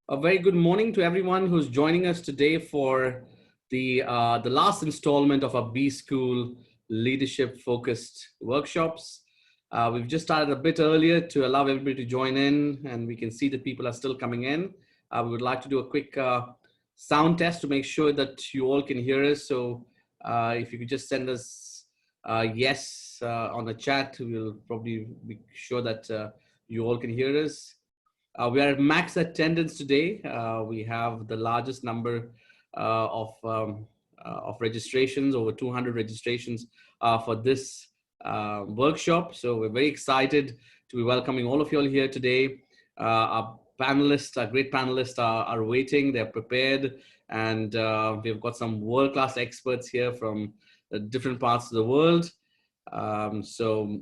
A very good morning to everyone who's joining us today for the last installment of our B School leadership focused workshops. We've just started a bit earlier to allow everybody to join in, and we can see that people are still coming in. We would like to do a quick sound test to make sure that you all can hear us. So if you could just send us yes on the chat, we'll probably be sure that you all can hear us. We are at max attendance today. We have the largest number of registrations, over 200 registrations for this workshop. So we're very excited to be welcoming all of you all here today. Our panelists, our great panelists are waiting, they're prepared, and we've got some world-class experts here from different parts of the world. So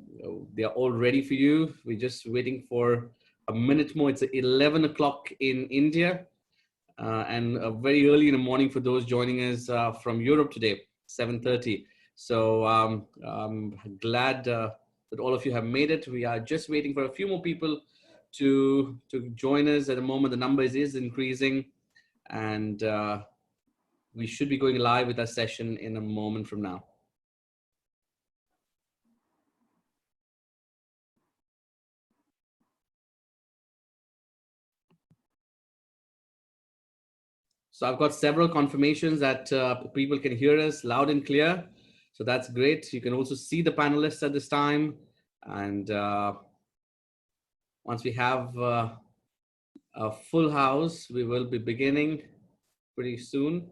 they are all ready for you. We're just waiting for a minute more. It's 11 o'clock in India and very early in the morning for those joining us from Europe today, 7:30. So I'm glad that all of you have made it. We are just waiting for a few more people to join us. At the moment, the numbers is increasing, and we should be going live with our session in a moment from now. So I've got several confirmations that people can hear us loud and clear. So that's great. You can also see the panelists at this time. And once we have a full house, we will be beginning pretty soon.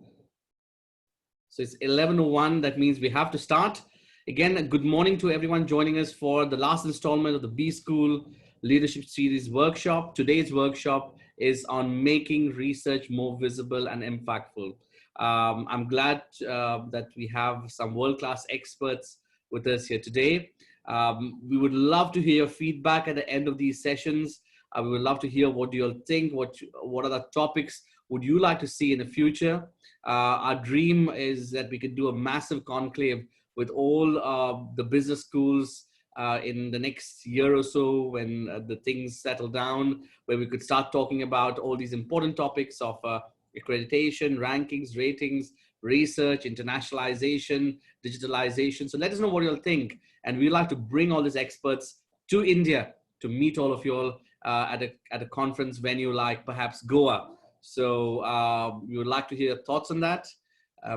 So it's 11:01. That means we have to start. Again, good morning to everyone joining us for the last installment of the B School Leadership Series workshop. Today's workshop is on making research more visible and impactful. I'm glad that we have some world-class experts with us here today. We would love to hear your feedback at the end of these sessions. We would love to hear what you all think, what other topics would you like to see in the future. Our dream is that we could do a massive conclave with all the business schools in the next year or so when the things settle down, where we could start talking about all these important topics of accreditation, rankings, ratings, research, internationalization, digitalization. So let us know what you'll think. And we'd like to bring all these experts to India to meet all of you all at a conference venue like perhaps Goa. So we would like to hear your thoughts on that.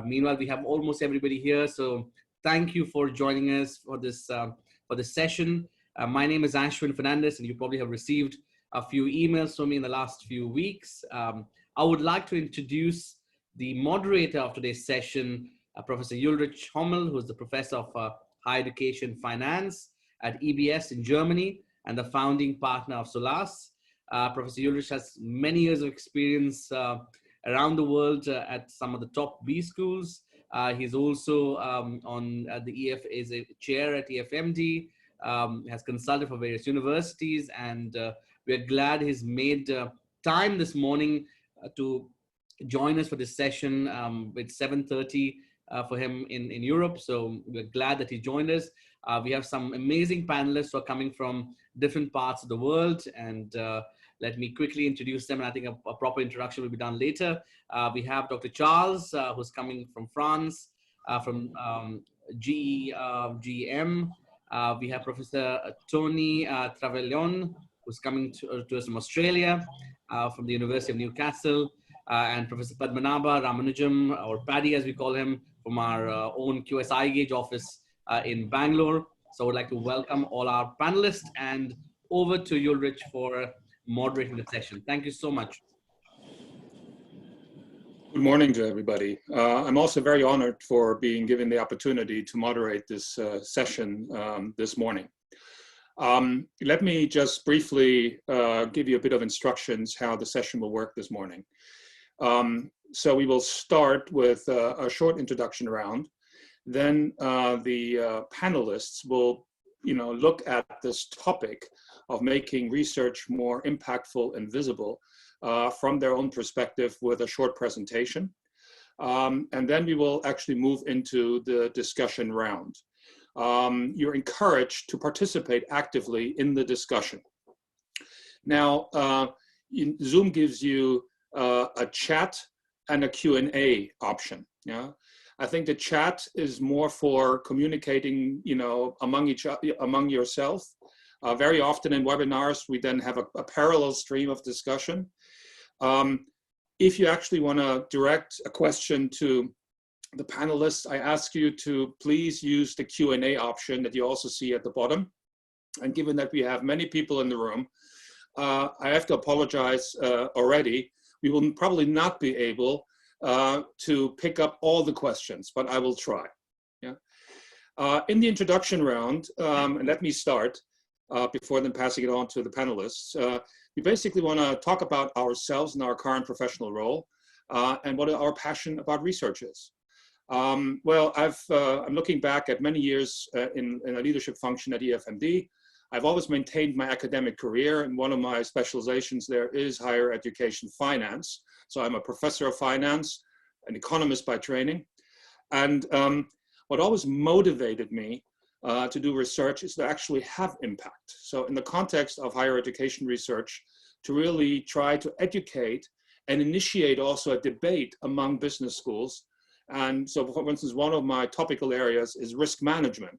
Meanwhile, we have almost everybody here. So thank you for joining us for this session. My name is Ashwin Fernandez, and you probably have received a few emails from me in the last few weeks. I would like to introduce the moderator of today's session, Professor Ulrich Hommel, who is the Professor of Higher Education Finance at EBS in Germany and the founding partner of SOLAS. Professor Ulrich has many years of experience around the world at some of the top B schools. He's also on the EF, is a chair at EFMD, has consulted for various universities, and we're glad he's made time this morning to join us for this session. It's 7:30 for him in Europe, so we're glad that he joined us. We have some amazing panelists who are coming from different parts of the world, and let me quickly introduce them, and I think a proper introduction will be done later. We have Dr. Charles, who's coming from France, from GEM. We have Professor Tony Travaglione, who's coming to us from Australia, from the University of Newcastle, and Professor Padmanabha Ramanujam, or Paddy as we call him, from our own QS IGAUGE office in Bangalore. So I would like to welcome all our panelists, and over to you, Rich, for moderating the session. Thank you so much. Good morning to everybody. I'm also very honored for being given the opportunity to moderate this session this morning. Let me just briefly give you a bit of instructions how the session will work this morning. So we will start with a short introduction round. Then the panelists will look at this topic of making research more impactful and visible from their own perspective with a short presentation. And then we will actually move into the discussion round. You're encouraged to participate actively in the discussion. Now, Zoom gives you a chat and a Q&A option. Yeah, I think the chat is more for communicating, you know, among yourself. Very often in webinars, we then have a parallel stream of discussion. If you actually want to direct a question to the panelists, I ask you to please use the Q&A option that you also see at the bottom. And given that we have many people in the room, I have to apologize already. We will probably not be able to pick up all the questions, but I will try. Yeah. In the introduction round, and let me start before then passing it on to the panelists. We basically want to talk about ourselves and our current professional role and what our passion about research is. Well, I'm looking back at many years in a leadership function at EFMD. I've always maintained my academic career, and one of my specializations there is higher education finance. So I'm a professor of finance, an economist by training. And what always motivated me to do research is to actually have impact. So in the context of higher education research, to really try to educate and initiate also a debate among business schools. And so, for instance, one of my topical areas is risk management,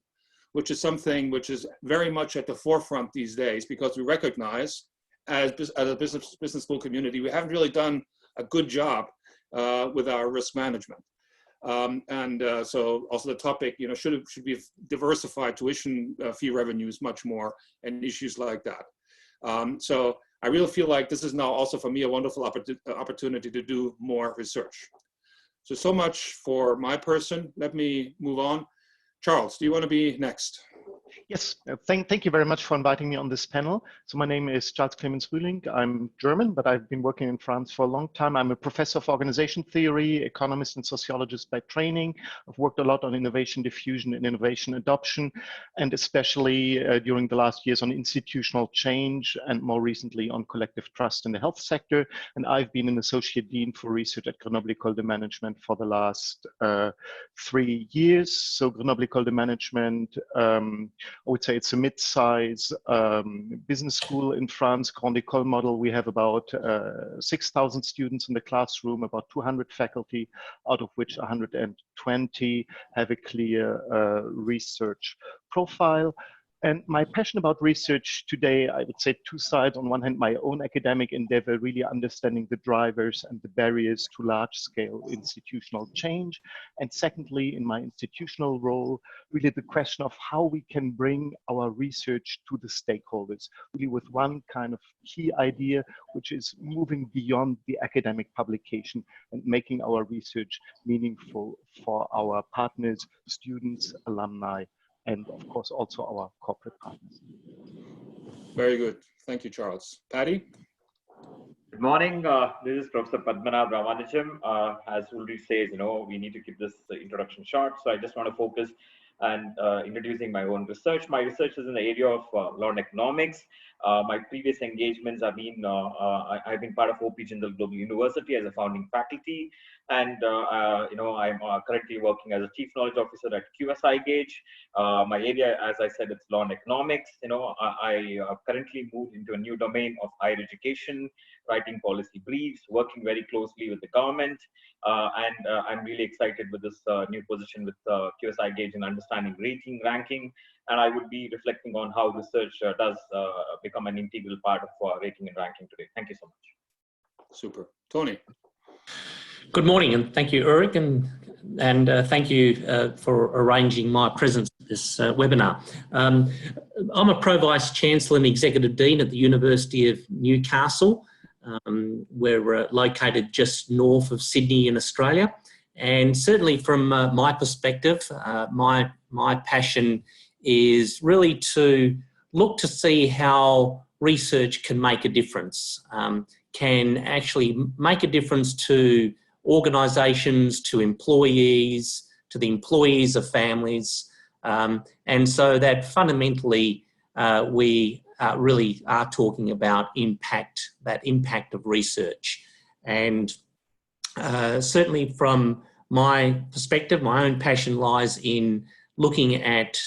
which is something which is very much at the forefront these days, because we recognize as a business school community, we haven't really done a good job with our risk management. So also the topic, you know, should we diversify tuition fee revenues much more, and issues like that. So I really feel like this is now also for me a wonderful opportunity to do more research. So much for my person. Let me move on. Charles, do you want to be next? Yes, thank you very much for inviting me on this panel. So my name is Charles-Clemens Rüling. I'm German, but I've been working in France for a long time. I'm a professor of organization theory, economist and sociologist by training. I've worked a lot on innovation diffusion and innovation adoption, and especially during the last years on institutional change, and more recently on collective trust in the health sector. And I've been an associate dean for research at Grenoble Ecole de Management for the last 3 years. So Grenoble Ecole de Management, I would say it's a mid-size business school in France, Grande Ecole model. We have about 6,000 students in the classroom, about 200 faculty, out of which 120 have a clear research profile. And my passion about research today, I would say 2 sides. On one hand, my own academic endeavor, really understanding the drivers and the barriers to large-scale institutional change. And secondly, in my institutional role, really the question of how we can bring our research to the stakeholders, really with one kind of key idea, which is moving beyond the academic publication and making our research meaningful for our partners, students, alumni, and of course also our corporate partners. Very good. Thank you, Charles. Patty? Good morning. This is Professor Padmanabha Ramanujam. As Ulrich says, you know, we need to keep this introduction short. So I just want to focus on introducing my own research. My research is in the area of law and economics. My previous engagements have been, I've been part of OP Jindal Global University as a founding faculty. And, you know, I'm currently working as a Chief Knowledge Officer at IGAUGE. My area, as I said, it's law and economics. You know, I currently moved into a new domain of higher education, writing policy briefs, working very closely with the government. And I'm really excited with this new position with IGAUGE in understanding rating, ranking. And I would be reflecting on how research does become an integral part of rating and ranking today. Thank you so much. Super. Tony? Good morning, and thank you, Ulrich, and thank you for arranging my presence at this webinar. I'm a Pro-Vice-Chancellor and Executive Dean at the University of Newcastle. We're located just north of Sydney in Australia. And certainly from my perspective, my passion is really to look to see how research can make a difference, can actually make a difference to organisations, to employees, to the employees of families. And so that fundamentally we really are talking about impact, that impact of research. And certainly from my perspective, my own passion lies in looking at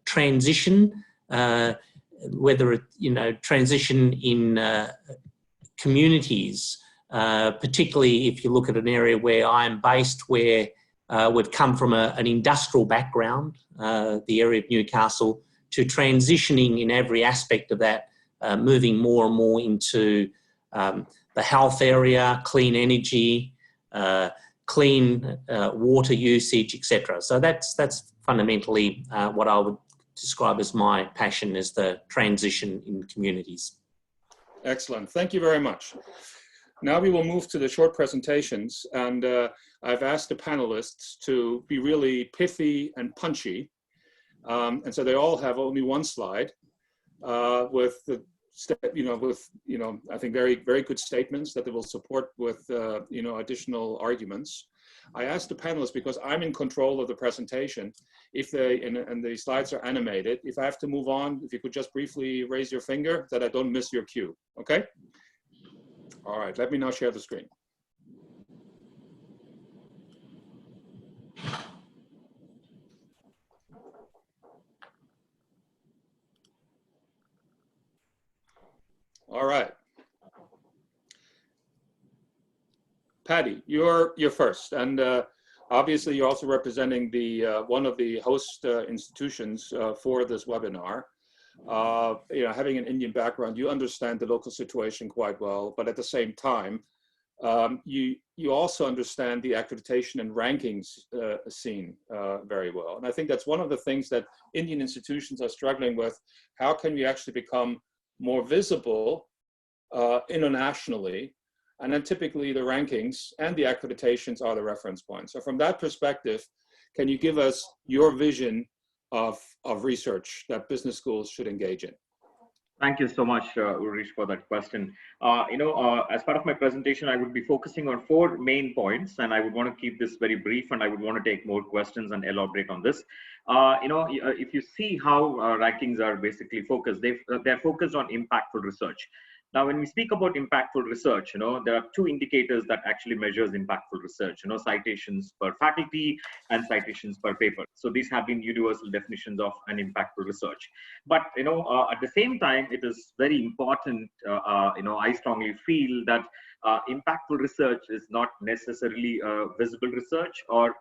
transition, whether it, transition in communities, particularly if you look at an area where I'm based, where we've come from an industrial background, the area of Newcastle, to transitioning in every aspect of that, moving more and more into the health area, clean energy, clean water usage, etc. So that's fundamentally what I would describe as my passion, is the transition in communities. Excellent. Thank you very much. Now we will move to the short presentations, and I've asked the panelists to be really pithy and punchy, and so they all have only one slide with the I think very good statements that they will support with additional arguments. I asked the panelists, because I'm in control of the presentation, if they and the slides are animated, if I have to move on, if you could just briefly raise your finger that I don't miss your cue. Okay. All right, let me now share the screen. All right. Patty, you're first, and obviously you're also representing the one of the host institutions for this webinar. Having an Indian background, you understand the local situation quite well, but at the same time, you also understand the accreditation and rankings scene very well. And I think that's one of the things that Indian institutions are struggling with. How can we actually become more visible internationally? And then typically the rankings and the accreditations are the reference points. So from that perspective, can you give us your vision of research that business schools should engage in? Thank you so much, Ulrich, for that question. As part of my presentation, I would be focusing on 4 main points, and I would want to keep this very brief, and I would want to take more questions and elaborate on this. If you see how rankings are basically focused, they're focused on impactful research. Now, when we speak about impactful research, there are 2 indicators that actually measures impactful research, citations per faculty and citations per paper. So these have been universal definitions of an impactful research. But, at the same time, it is very important, I strongly feel that impactful research is not necessarily visible research or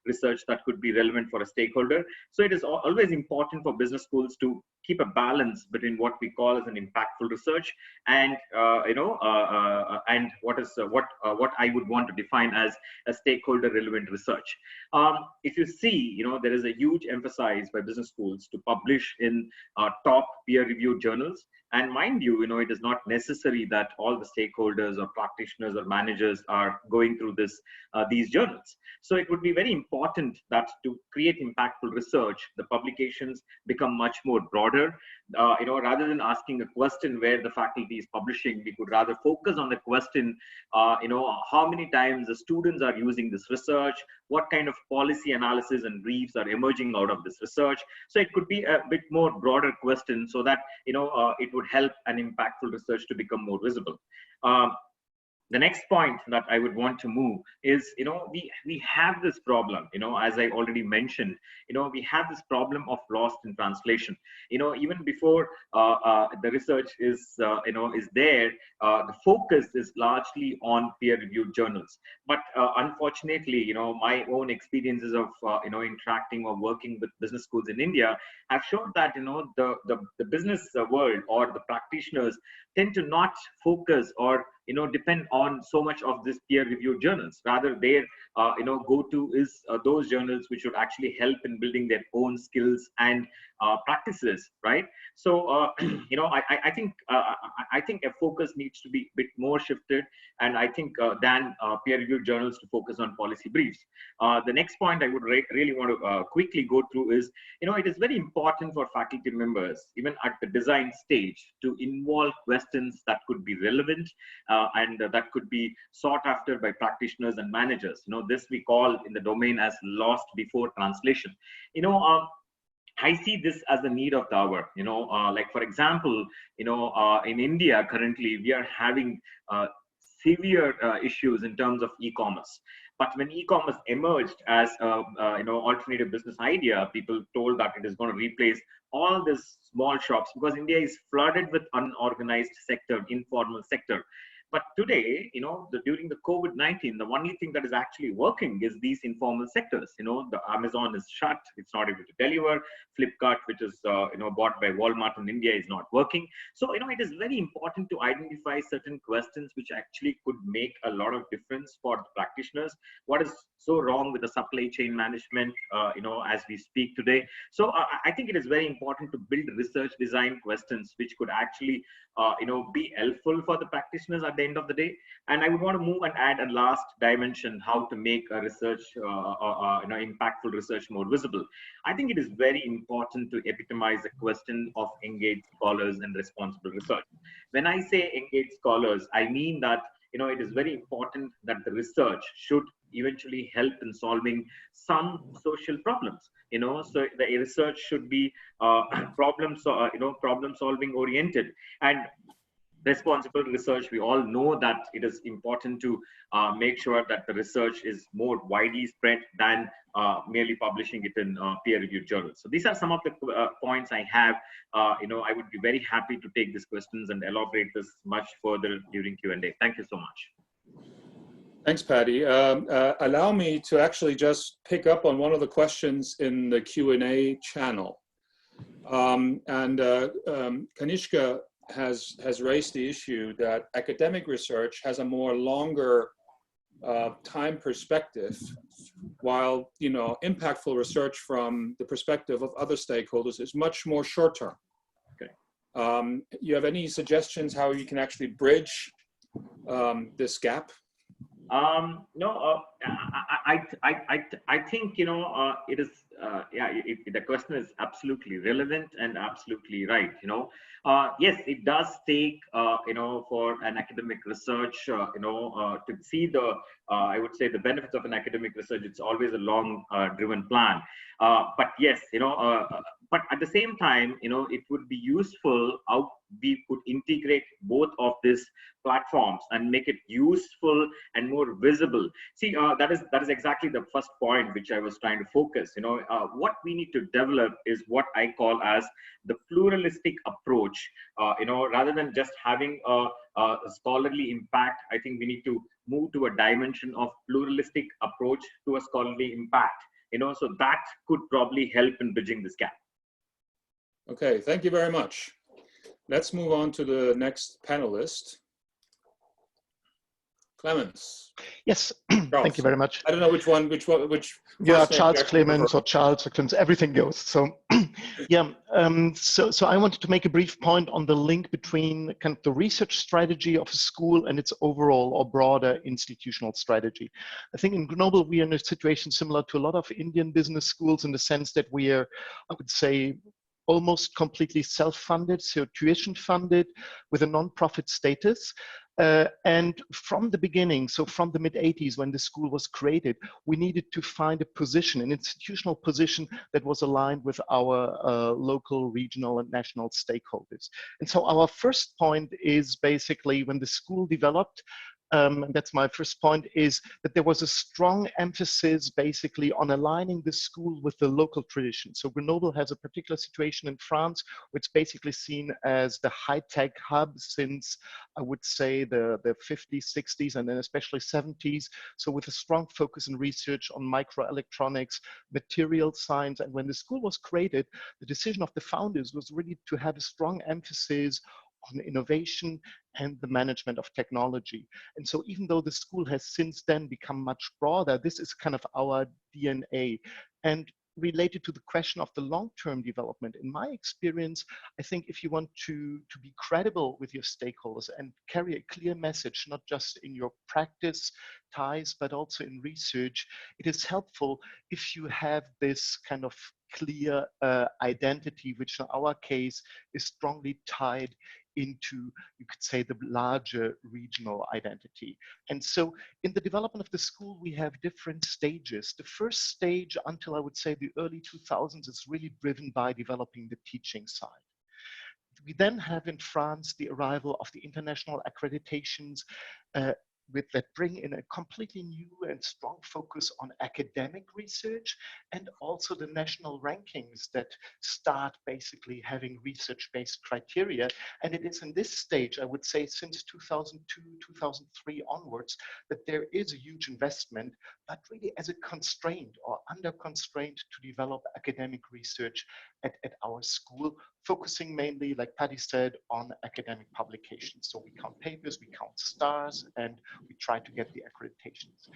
research that could be relevant for a stakeholder. So it is always important for business schools to keep a balance between what we call as an impactful research and and what I would want to define as a stakeholder relevant research. If you see, there is a huge emphasis by business schools to publish in top peer-reviewed journals. And mind you, it is not necessary that all the stakeholders or practitioners or managers are going through these journals. So it would be very important that to create impactful research, the publications become much more broader. Rather than asking a question where the faculty is publishing, we could rather focus on the question, how many times the students are using this research, what kind of policy analysis and briefs are emerging out of this research. So it could be a bit more broader question, so that it would help an impactful research to become more visible. The next point that I would want to move is, we have this problem, as I already mentioned, we have this problem of lost in translation. Even before the research is there, the focus is largely on peer-reviewed journals. But unfortunately, my own experiences of, interacting or working with business schools in India have shown that, the business world or the practitioners tend to not focus or depend on so much of this peer-reviewed journals. Rather, their go-to is those journals which would actually help in building their own skills and practices, right? So I think a focus needs to be a bit more shifted, and I think than peer-reviewed journals to focus on policy briefs. The next point I would really want to quickly go through is, it is very important for faculty members, even at the design stage, to involve questions that could be relevant and that could be sought after by practitioners and managers. This we call in the domain as lost before translation. I see this as the need of the hour. Like for example, in India currently we are having severe issues in terms of e-commerce. But when e-commerce emerged as alternative business idea, people told that it is going to replace all these small shops, because India is flooded with unorganized sector, informal sector. But today, during the COVID-19, the only thing that is actually working is these informal sectors. The Amazon is shut; it's not able to deliver. Flipkart, which is bought by Walmart in India, is not working. So it is very important to identify certain questions which actually could make a lot of difference for the practitioners. What is so wrong with the supply chain management, as we speak today? So I think it is very important to build research design questions which could actually be helpful for the practitioners at the end of the day. And I would want to move and add a last dimension, how to make a research, impactful research more visible. I think it is very important to epitomize the question of engaged scholars and responsible research. When I say engaged scholars, I mean that it is very important that the research should eventually help in solving some social problems. So the research should be problem solving oriented. And responsible research, we all know that it is important to make sure that the research is more widely spread than merely publishing it in peer-reviewed journals. So these are some of the points I have. I would be very happy to take these questions and elaborate this much further during Q&A. Thank you so much. Thanks, Paddy. Allow me to actually just pick up on one of the questions in the Q&A channel. Kanishka has raised the issue that academic research has a more longer time perspective, while impactful research from the perspective of other stakeholders is much more short term. Okay. You have any suggestions how you can actually bridge this gap? No, I think it is. The question is absolutely relevant and absolutely right. Yes, it does take for an academic research to see the I would say the benefits of an academic research. It's always a long driven plan. But yes, but at the same time, it would be useful how we could integrate both of these platforms and make it useful and more visible. See, that is exactly the first point which I was trying to focus. What we need to develop is what I call as the pluralistic approach. Rather than just having a scholarly impact, I think we need to move to a dimension of pluralistic approach to a scholarly impact. So that could probably help in bridging this gap. Okay, thank you very much. Let's move on to the next panelist. Clemens. Yes, thank you very much. I don't know which one. Yeah, Charles-Clemens or Charles-Clemens, everything goes. So, yeah. So I wanted to make a brief point on the link between kind of the research strategy of a school and its overall or broader institutional strategy. I think in Grenoble we are in a situation similar to a lot of Indian business schools in the sense that we are, I would say, almost completely self-funded, so tuition funded with a non-profit status. And from the beginning, so from the mid-80s when the school was created, we needed to find a position, an institutional position that was aligned with our local, regional, and national stakeholders. And so our first point is basically when the school developed, and that's my first point, is that there was a strong emphasis basically on aligning the school with the local tradition. So Grenoble has a particular situation in France, which is basically seen as the high-tech hub since, I would say, the 50s, 60s, and then especially 70s. So with a strong focus in research on microelectronics, material science. And when the school was created, the decision of the founders was really to have a strong emphasis on innovation and the management of technology. And so even though the school has since then become much broader, this is kind of our DNA. And related to the question of the long-term development, in my experience, I think if you want to be credible with your stakeholders and carry a clear message, not just in your practice ties, but also in research, it is helpful if you have this kind of clear identity, which in our case is strongly tied into, you could say, the larger regional identity. And so in the development of the school, we have different stages. The first stage until I would say the early 2000s is really driven by developing the teaching side. We then have in France the arrival of the international accreditations, that bring in a completely new and strong focus on academic research, and also the national rankings that start basically having research-based criteria. And it is in this stage, I would say, since 2002, 2003 onwards, that there is a huge investment, but really as a constraint or under constraint to develop academic research at our school, focusing mainly, like Paddy said, on academic publications. So we count papers, we count stars, and we try to get the accreditations.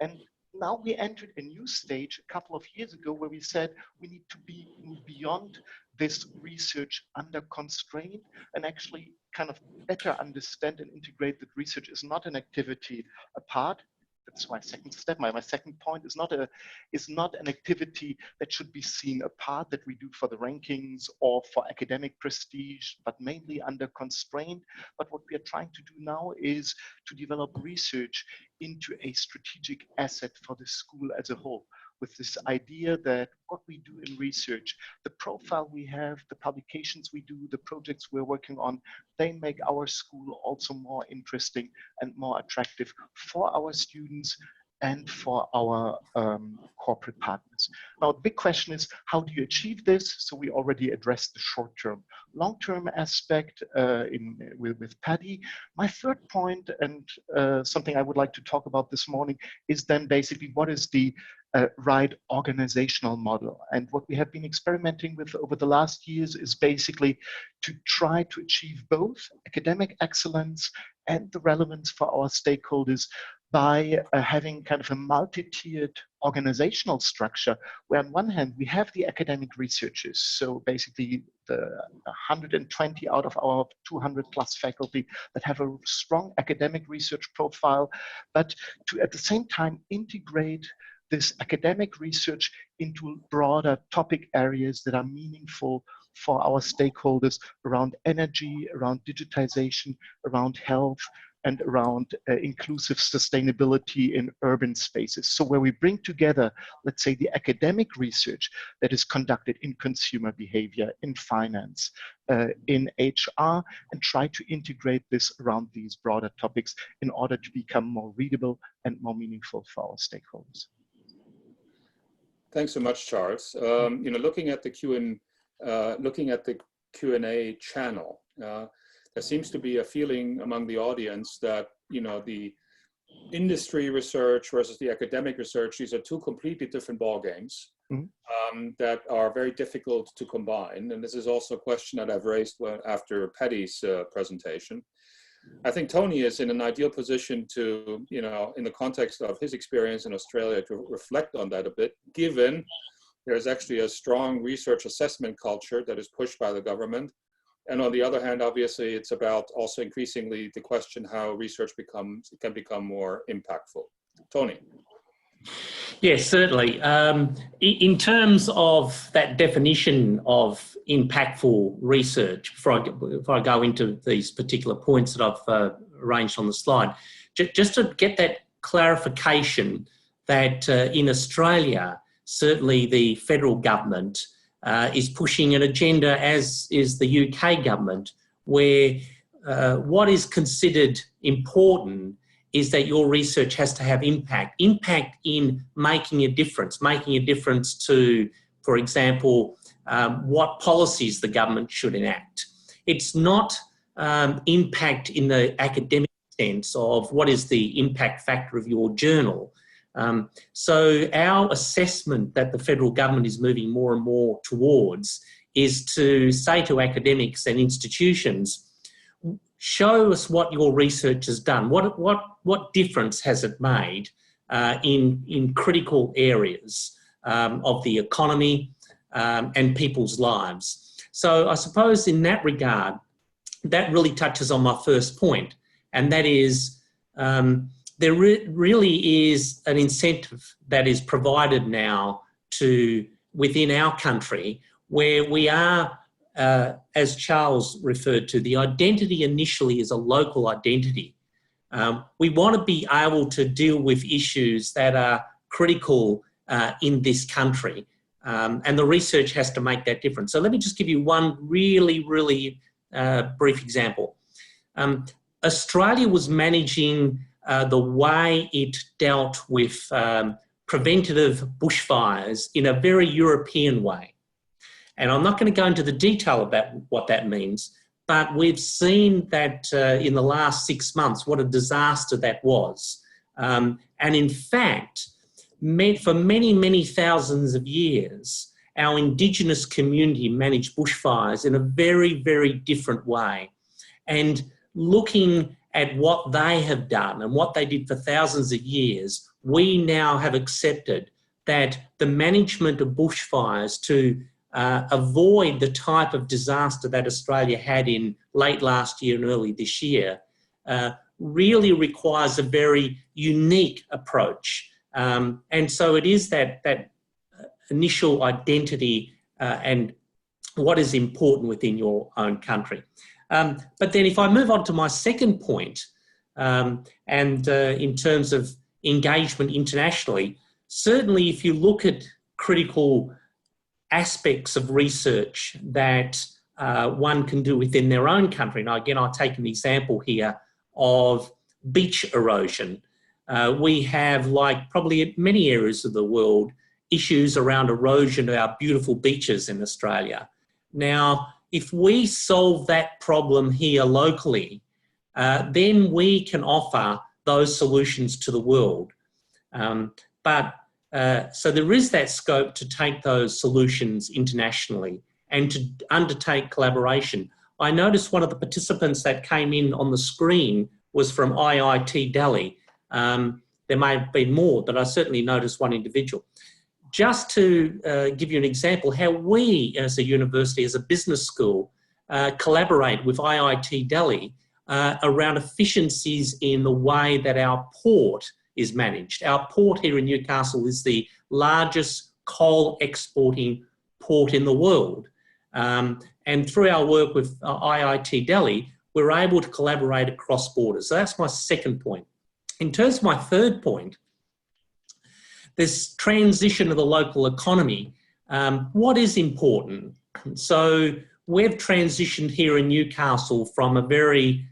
And now we entered a new stage a couple of years ago where we said we need to move beyond this research under constraint and actually kind of better understand and integrate that research is not an activity apart. That's my second step. My second point is not an activity that should be seen apart, that we do for the rankings or for academic prestige, but mainly under constraint. But what we are trying to do now is to develop research into a strategic asset for the school as a whole, with this idea that what we do in research, the profile we have, the publications we do, the projects we're working on, they make our school also more interesting and more attractive for our students and for our corporate partners. Now, the big question is, how do you achieve this? So we already addressed the short-term. Long-term aspect with Paddy. My third point, and something I would like to talk about this morning, is then basically what is the right organizational model. And what we have been experimenting with over the last years is basically to try to achieve both academic excellence and the relevance for our stakeholders by having kind of a multi-tiered organizational structure, where on one hand we have the academic researchers, so basically the 120 out of our 200 plus faculty that have a strong academic research profile, but to at the same time integrate this academic research into broader topic areas that are meaningful for our stakeholders around energy, around digitization, around health, and around inclusive sustainability in urban spaces. So where we bring together, let's say, the academic research that is conducted in consumer behavior, in finance, in HR, and try to integrate this around these broader topics in order to become more readable and more meaningful for our stakeholders. Thanks so much, Charles. Looking at the Q&A channel, there seems to be a feeling among the audience that the industry research versus the academic research, these are two completely different ball games that are very difficult to combine. And this is also a question that I've raised after Paddy's presentation. I think Tony is in an ideal position to, in the context of his experience in Australia, to reflect on that a bit, given there's actually a strong research assessment culture that is pushed by the government. And on the other hand, obviously, it's about also increasingly the question how research can become more impactful. Tony. Yes, certainly. In terms of that definition of impactful research, before I go into these particular points that I've arranged on the slide, just to get that clarification that in Australia, certainly the federal government is pushing an agenda, as is the UK government, where what is considered important is that your research has to have impact in making a difference to, for example, what policies the government should enact. It's not impact in the academic sense of what is the impact factor of your journal. So our assessment that the federal government is moving more and more towards is to say to academics and institutions, show us what your research has done. What difference has it made in critical areas of the economy and people's lives? So I suppose in that regard, that really touches on my first point, and that is there really is an incentive that is provided now within our country, where we are, as Charles referred to, the identity initially is a local identity. We want to be able to deal with issues that are critical in this country, and the research has to make that difference. So let me just give you one really, really brief example. Australia was managing the way it dealt with preventative bushfires in a very European way. And I'm not going to go into the detail about what that means, but we've seen that in the last 6 months, what a disaster that was. And in fact, for many, many thousands of years, our Indigenous community managed bushfires in a very, very different way. And looking at what they have done and what they did for thousands of years, we now have accepted that the management of bushfires to avoid the type of disaster that Australia had in late last year and early this year really requires a very unique approach. And so it is that initial identity and what is important within your own country. But then if I move on to my second point, in terms of engagement internationally, certainly if you look at critical aspects of research that one can do within their own country. Now, again, I'll take an example here of beach erosion. We have, like probably in many areas of the world, issues around erosion of our beautiful beaches in Australia. Now, if we solve that problem here locally, then we can offer those solutions to the world. So there is that scope to take those solutions internationally and to undertake collaboration. I noticed one of the participants that came in on the screen was from IIT Delhi. There may have been more, but I certainly noticed one individual. Just to give you an example, how we as a university, as a business school, collaborate with IIT Delhi around efficiencies in the way that our port is managed. Our port here in Newcastle is the largest coal exporting port in the world. And through our work with IIT Delhi, we're able to collaborate across borders. So that's my second point. In terms of my third point, this transition of the local economy, what is important? So we've transitioned here in Newcastle from a very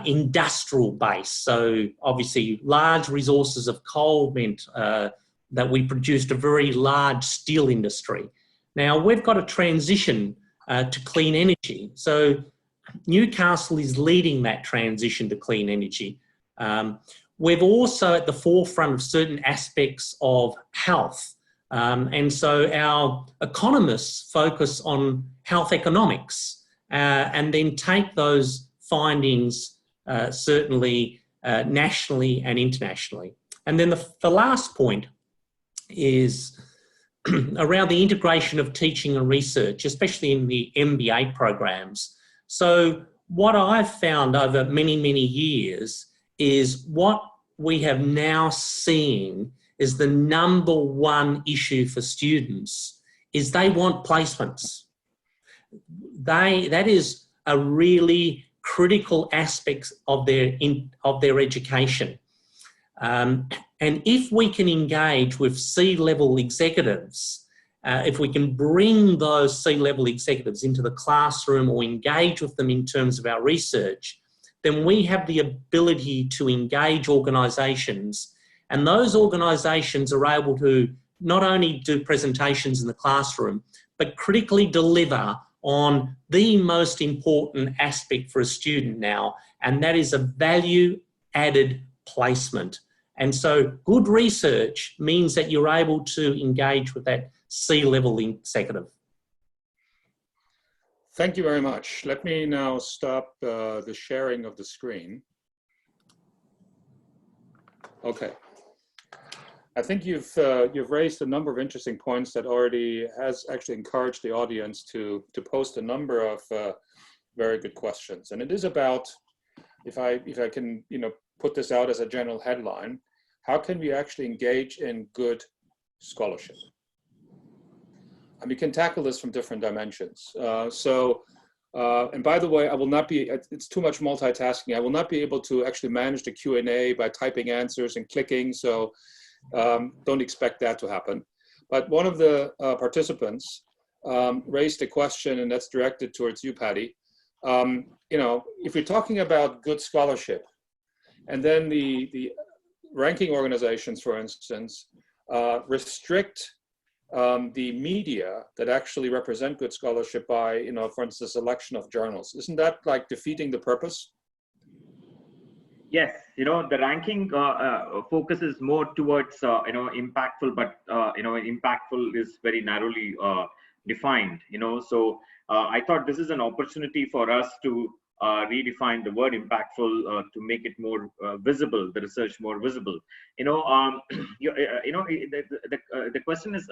industrial base. So obviously large resources of coal meant that we produced a very large steel industry. Now we've got to transition to clean energy. So Newcastle is leading that transition to clean energy. We're also at the forefront of certain aspects of health. And so our economists focus on health economics and then take those findings certainly nationally and internationally. And then the last point is around the integration of teaching and research, especially in the MBA programs. So what I've found over many, many years is what we have now seen is the number one issue for students is they want placements. That is a really critical aspect of their education. And if we can engage with C-level executives, if we can bring those C-level executives into the classroom or engage with them in terms of our research, then we have the ability to engage organisations, and those organisations are able to not only do presentations in the classroom, but critically deliver on the most important aspect for a student now, and that is a value-added placement. And so good research means that you're able to engage with that C-level executive. Thank you very much. Let me now stop the sharing of the screen. Okay. I think you've raised a number of interesting points that already has actually encouraged the audience to post a number of very good questions. And it is about, if I can put this out as a general headline, how can we actually engage in good scholarship? And we can tackle this from different dimensions. And by the way, I will not be, it's too much multitasking. I will not be able to actually manage the Q&A by typing answers and clicking. So don't expect that to happen. But one of the participants raised a question, and that's directed towards you, Patty. If we're talking about good scholarship, And then the ranking organizations, for instance, restrict the media that actually represent good scholarship by, for instance, selection of journals. Isn't that like defeating the purpose? Yes, the ranking focuses more towards impactful, but impactful is very narrowly defined. So I thought this is an opportunity for us to redefine the word impactful to make it more visible, the research more visible. The question is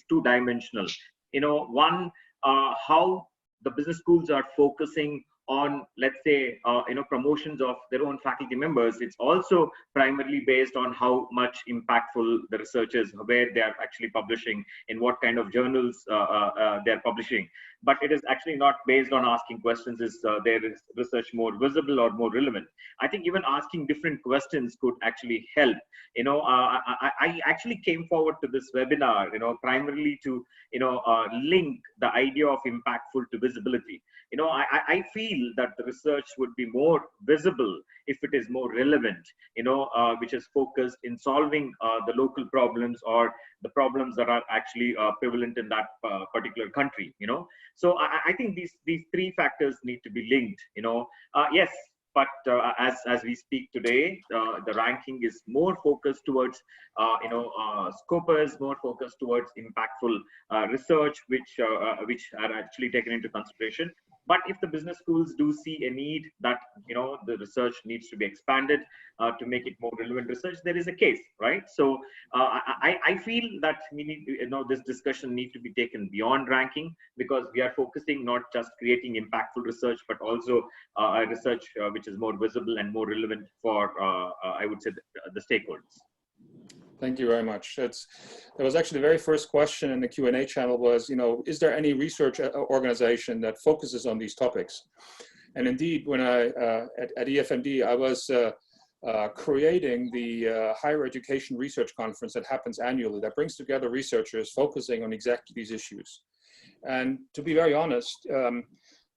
two-dimensional. One, how the business schools are focusing on, let's say, promotions of their own faculty members. It's also primarily based on how much impactful the research is, where they are actually publishing, in what kind of journals they're publishing. But it is actually not based on asking questions, is their research more visible or more relevant? I think even asking different questions could actually help. I actually came forward to this webinar, primarily to, link the idea of impactful to visibility. I feel that the research would be more visible if it is more relevant, which is focused in solving the local problems or the problems that are actually prevalent in that particular country, So I think these three factors need to be linked, yes. But as we speak today, the ranking is more focused towards, scopers, more focused towards impactful research, which are actually taken into consideration. But if the business schools do see a need that, the research needs to be expanded to make it more relevant research, there is a case, right? So I feel that we need, this discussion need to be taken beyond ranking, because we are focusing not just creating impactful research, but also a research which is more visible and more relevant for, I would say, the stakeholders. Thank you very much. That was actually the very first question in the Q&A channel was, is there any research organization that focuses on these topics? And indeed, when at EFMD, I was creating the Higher Education Research Conference that happens annually, that brings together researchers focusing on exactly these issues. And to be very honest,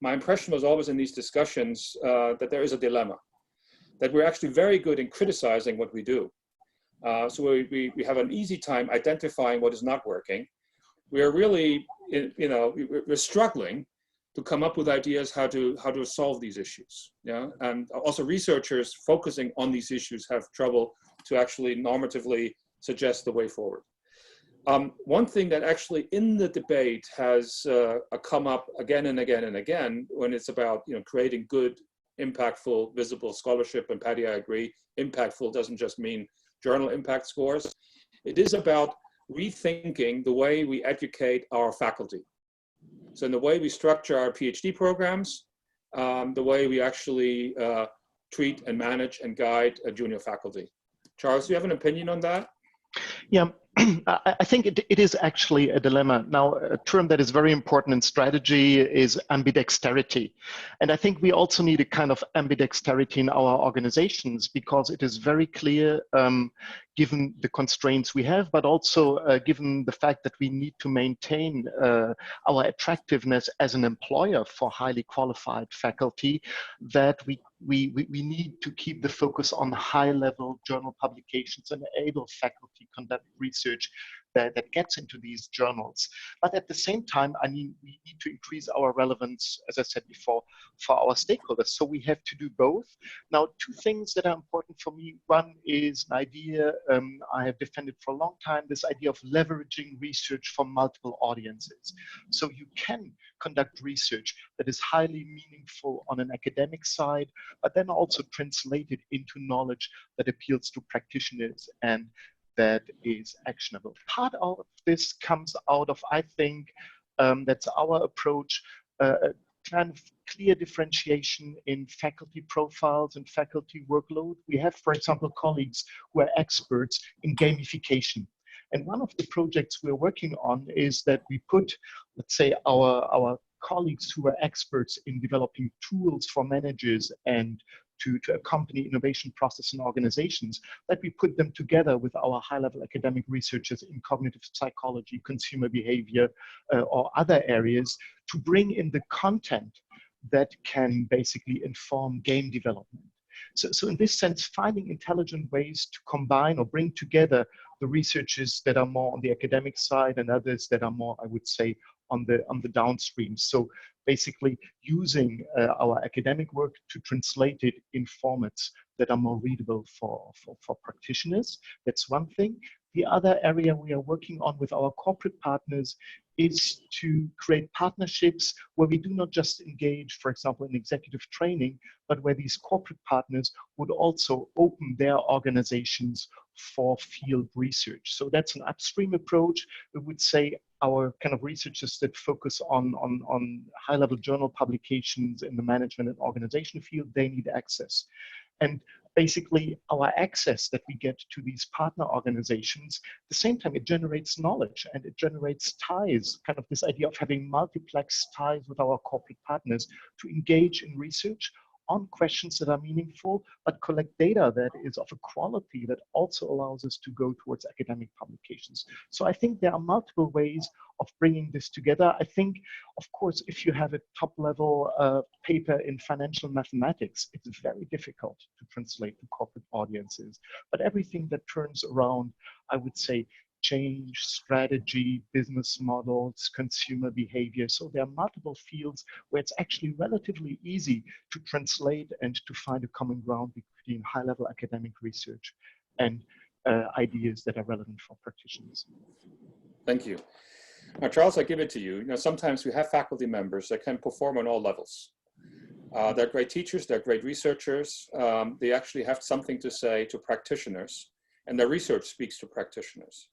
my impression was always in these discussions that there is a dilemma, that we're actually very good in criticizing what we do. So we have an easy time identifying what is not working. We are really, we're struggling to come up with ideas how to solve these issues. Yeah, and also researchers focusing on these issues have trouble to actually normatively suggest the way forward. One thing that actually in the debate has come up again and again and again when it's about creating good, impactful, visible scholarship, and Paddy, I agree, impactful doesn't just mean journal impact scores. It is about rethinking the way we educate our faculty. So in the way we structure our PhD programs, the way we actually treat and manage and guide a junior faculty. Charles, do you have an opinion on that? Yeah, I think it is actually a dilemma. Now, a term that is very important in strategy is ambidexterity. And I think we also need a kind of ambidexterity in our organizations, because it is very clear, given the constraints we have, but also given the fact that we need to maintain our attractiveness as an employer for highly qualified faculty, that we need to keep the focus on high-level journal publications and enable faculty conduct research that gets into these journals. But at the same time, I mean, we need to increase our relevance, as I said before, for our stakeholders. So we have to do both. Now, two things that are important for me. One is an idea I have defended for a long time, this idea of leveraging research for multiple audiences. So you can conduct research that is highly meaningful on an academic side, but then also translate it into knowledge that appeals to practitioners and that is actionable. Part of this comes out of, I think, that's our approach, a kind of clear differentiation in faculty profiles and faculty workload. We have, for example, colleagues who are experts in gamification. And one of the projects we're working on is that we put, let's say, our colleagues who are experts in developing tools for managers and to accompany innovation process in organizations, that we put them together with our high-level academic researchers in cognitive psychology, consumer behavior, or other areas to bring in the content that can basically inform game development. So in this sense, finding intelligent ways to combine or bring together the researchers that are more on the academic side and others that are more, I would say, on the downstream. So basically using our academic work to translate it in formats that are more readable for practitioners. That's one thing. The other area we are working on with our corporate partners is to create partnerships where we do not just engage, for example, in executive training, but where these corporate partners would also open their organizations for field research. So that's an upstream approach. We would say our kind of researchers that focus on high-level journal publications in the management and organization field, they need access. And basically our access that we get to these partner organizations, at the same time, it generates knowledge and it generates ties, kind of this idea of having multiplex ties with our corporate partners to engage in research on questions that are meaningful, but collect data that is of a quality that also allows us to go towards academic publications. So I think there are multiple ways of bringing this together. I think, of course, if you have a top-level paper in financial mathematics, it's very difficult to translate to corporate audiences. But everything that turns around, I would say, change, strategy, business models, consumer behavior. So there are multiple fields where it's actually relatively easy to translate and to find a common ground between high-level academic research and ideas that are relevant for practitioners. Thank you. Now, Charles, I give it to you. You know, sometimes we have faculty members that can perform on all levels. They're great teachers, they're great researchers. They actually have something to say to practitioners, and their research speaks to practitioners.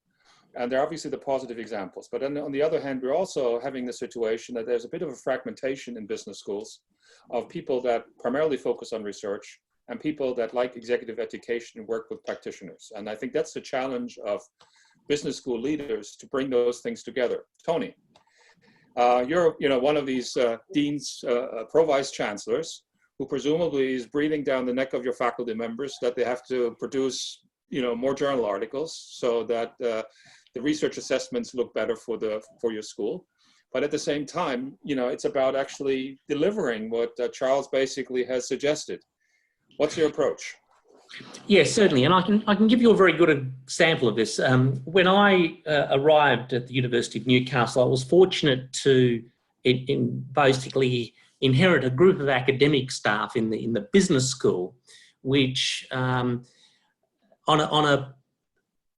And they're obviously the positive examples. But on the other hand, we're also having the situation that there's a bit of a fragmentation in business schools of people that primarily focus on research and people that like executive education and work with practitioners. And I think that's the challenge of business school leaders, to bring those things together. Tony, you're one of these deans, pro-vice-chancellors, who presumably is breathing down the neck of your faculty members that they have to produce more journal articles so that the research assessments look better for your school. But at the same time, it's about actually delivering what Charles basically has suggested. What's your approach? Yes, certainly, and I can give you a very good example of this. When I arrived at the University of Newcastle, I was fortunate to basically inherit a group of academic staff in the business school, which on a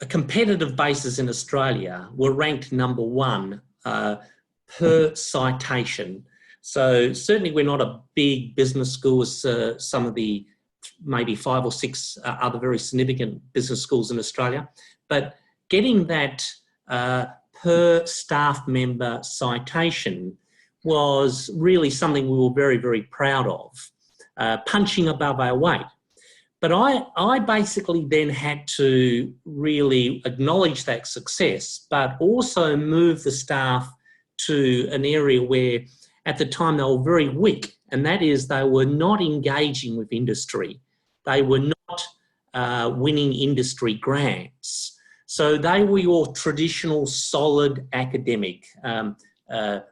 competitive basis in Australia were ranked #1 per citation. So certainly we're not a big business school as some of the maybe 5 or 6 other very significant business schools in Australia, but getting that per staff member citation was really something we were very, very proud of, punching above our weight. But I basically then had to really acknowledge that success, but also move the staff to an area where at the time they were very weak, and that is they were not engaging with industry. They were not winning industry grants. So they were your traditional solid academic,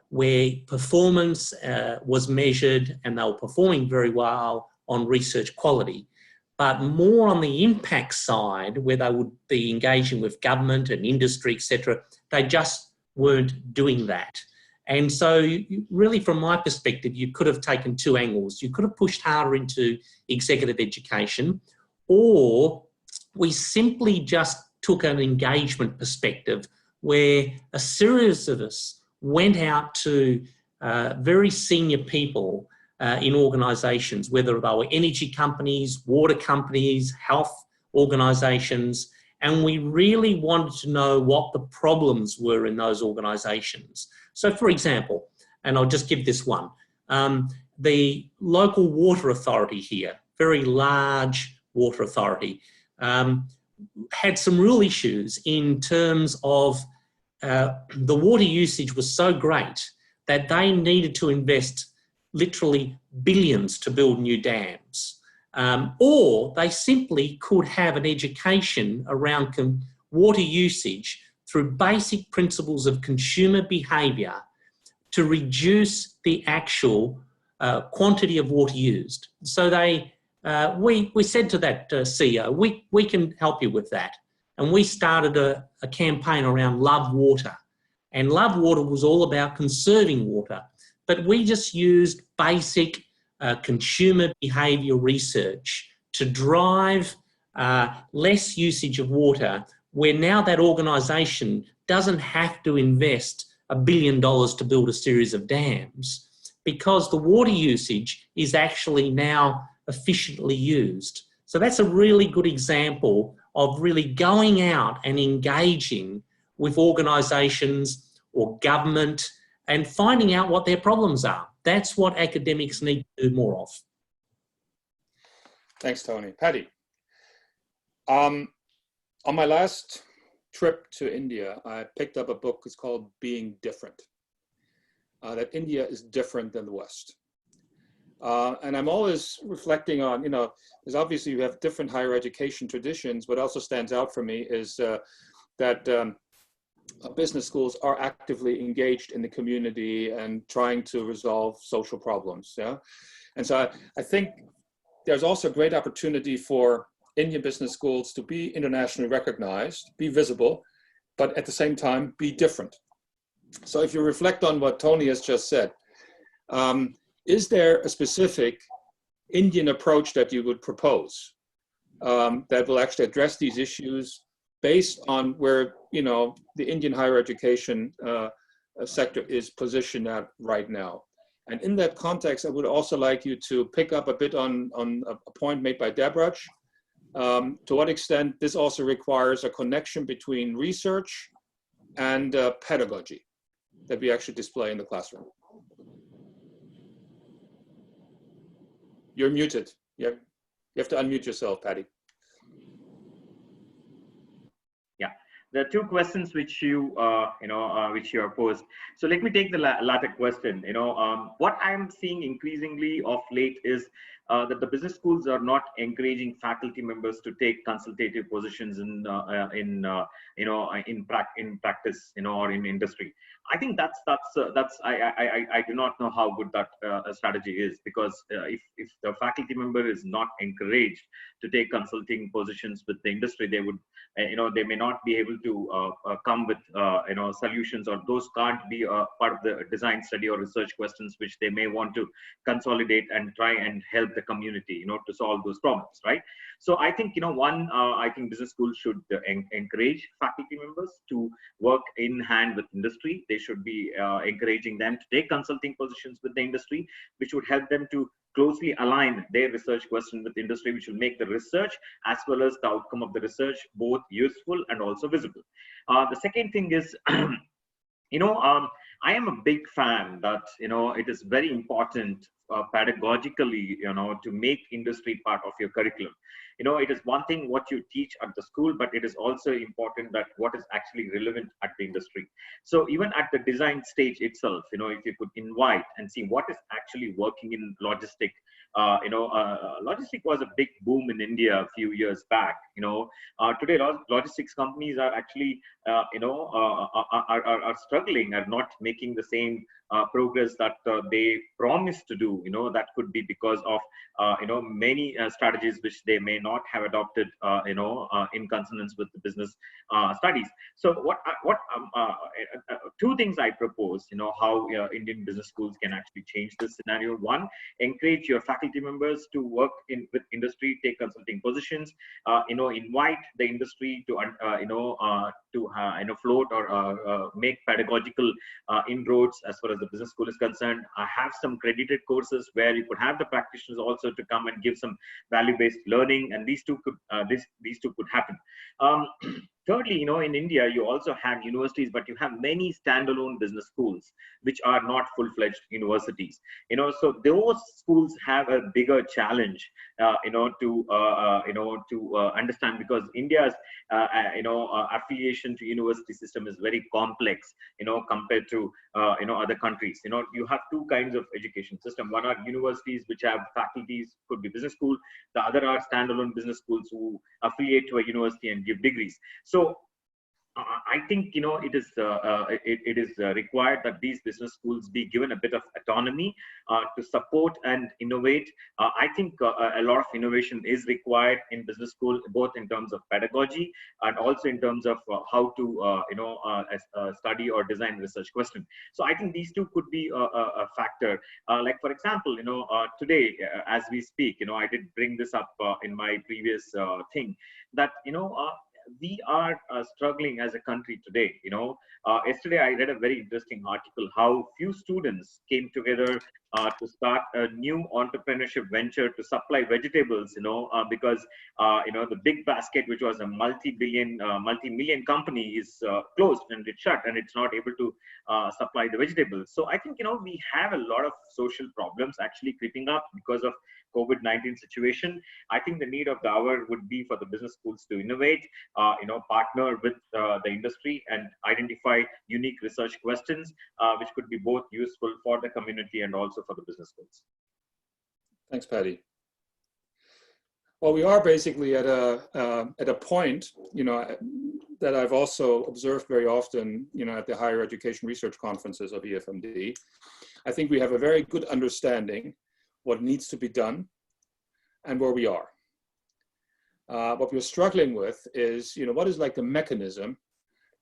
where performance was measured and they were performing very well on research quality. But more on the impact side, where they would be engaging with government and industry, etc., they just weren't doing that. And so really, from my perspective, you could have taken 2 angles. You could have pushed harder into executive education, or we simply just took an engagement perspective where a series of us went out to very senior people in organisations, whether they were energy companies, water companies, health organisations, and we really wanted to know what the problems were in those organisations. So, for example, and I'll just give this one, the local water authority here, very large water authority, had some real issues in terms of the water usage was so great that they needed to invest literally billions to build new dams. Or they simply could have an education around water usage through basic principles of consumer behaviour to reduce the actual quantity of water used. So they we said to that CEO, we can help you with that. And we started a campaign around Love Water. And Love Water was all about conserving water. But we just used basic consumer behaviour research to drive less usage of water, where now that organisation doesn't have to invest $1 billion to build a series of dams, because the water usage is actually now efficiently used. So that's a really good example of really going out and engaging with organisations or government and finding out what their problems are. That's what academics need to do more of. Thanks, Tony. Paddy, on my last trip to India, I picked up a book. It's called Being Different. That India is different than the West. And I'm always reflecting on, because obviously you have different higher education traditions. What also stands out for me is that business schools are actively engaged in the community and trying to resolve social problems. Yeah, and so I think there's also a great opportunity for Indian business schools to be internationally recognized, be visible, but at the same time be different. So if you reflect on what Tony has just said, is there a specific Indian approach that you would propose that will actually address these issues based on where the Indian higher education sector is positioned at right now? And in that context, I would also like you to pick up a bit on a point made by Debraj. To what extent this also requires a connection between research and pedagogy that we actually display in the classroom. You're muted. You have to unmute yourself, Paddy. Yeah, there are two questions which you have posed. So let me take the latter question. What I'm seeing increasingly of late is that the business schools are not encouraging faculty members to take consultative positions in practice, or in industry. I think that's I do not know how good that strategy is, because if the faculty member is not encouraged to take consulting positions with the industry, they would they may not be able to come with solutions, or those can't be part of the design study or research questions which they may want to consolidate and try and help the community to solve those problems, right? So I think I think business schools should encourage faculty members to work in hand with industry. They should be encouraging them to take consulting positions with the industry, which would help them to closely align their research question with industry, which will make the research as well as the outcome of the research both useful and also visible. The second thing is, I am a big fan that it is very important pedagogically to make industry part of your curriculum. It is one thing what you teach at the school, but it is also important that what is actually relevant at the industry. So even at the design stage itself, if you could invite and see what is actually working in logistic. Logistic was a big boom in India a few years back. Today logistics companies are actually are struggling, are not making the same progress that they promised to do. That could be because of many strategies which they may not have adopted in consonance with the business studies. So two things I propose, how Indian business schools can actually change this scenario. One, encourage your faculty members to work with industry, take consulting positions, invite the industry to float or make pedagogical inroads as far as the business school is concerned. I have some credited courses where you could have the practitioners also to come and give some value-based learning, and these two could happen. Thirdly, in India, you also have universities, but you have many standalone business schools, which are not full-fledged universities. So those schools have a bigger challenge, to understand, because India's, affiliation to university system is very complex, compared to, other countries. You have two kinds of education system. One are universities which have faculties, could be business school. The other are standalone business schools who affiliate to a university and give degrees. So I think it is required that these business schools be given a bit of autonomy to support and innovate. I think a lot of innovation is required in business school, both in terms of pedagogy and also in terms of how to study or design research question. So I think these two could be a factor. Like for example, today as we speak, I did bring this up in my previous thing that we are struggling as a country today. Yesterday I read a very interesting article how few students came together to start a new entrepreneurship venture to supply vegetables, because the big basket, which was a multi-million company, is closed and it's shut and it's not able to supply the vegetables. So I think we have a lot of social problems actually creeping up because of COVID-19 situation. I think the need of the hour would be for the business schools to innovate, partner with the industry and identify unique research questions, which could be both useful for the community and also for the business schools. Thanks, Paddy. Well, we are basically at a point, that I've also observed very often, at the higher education research conferences of EFMD. I think we have a very good understanding what needs to be done and where we are. What we're struggling with is, what is like the mechanism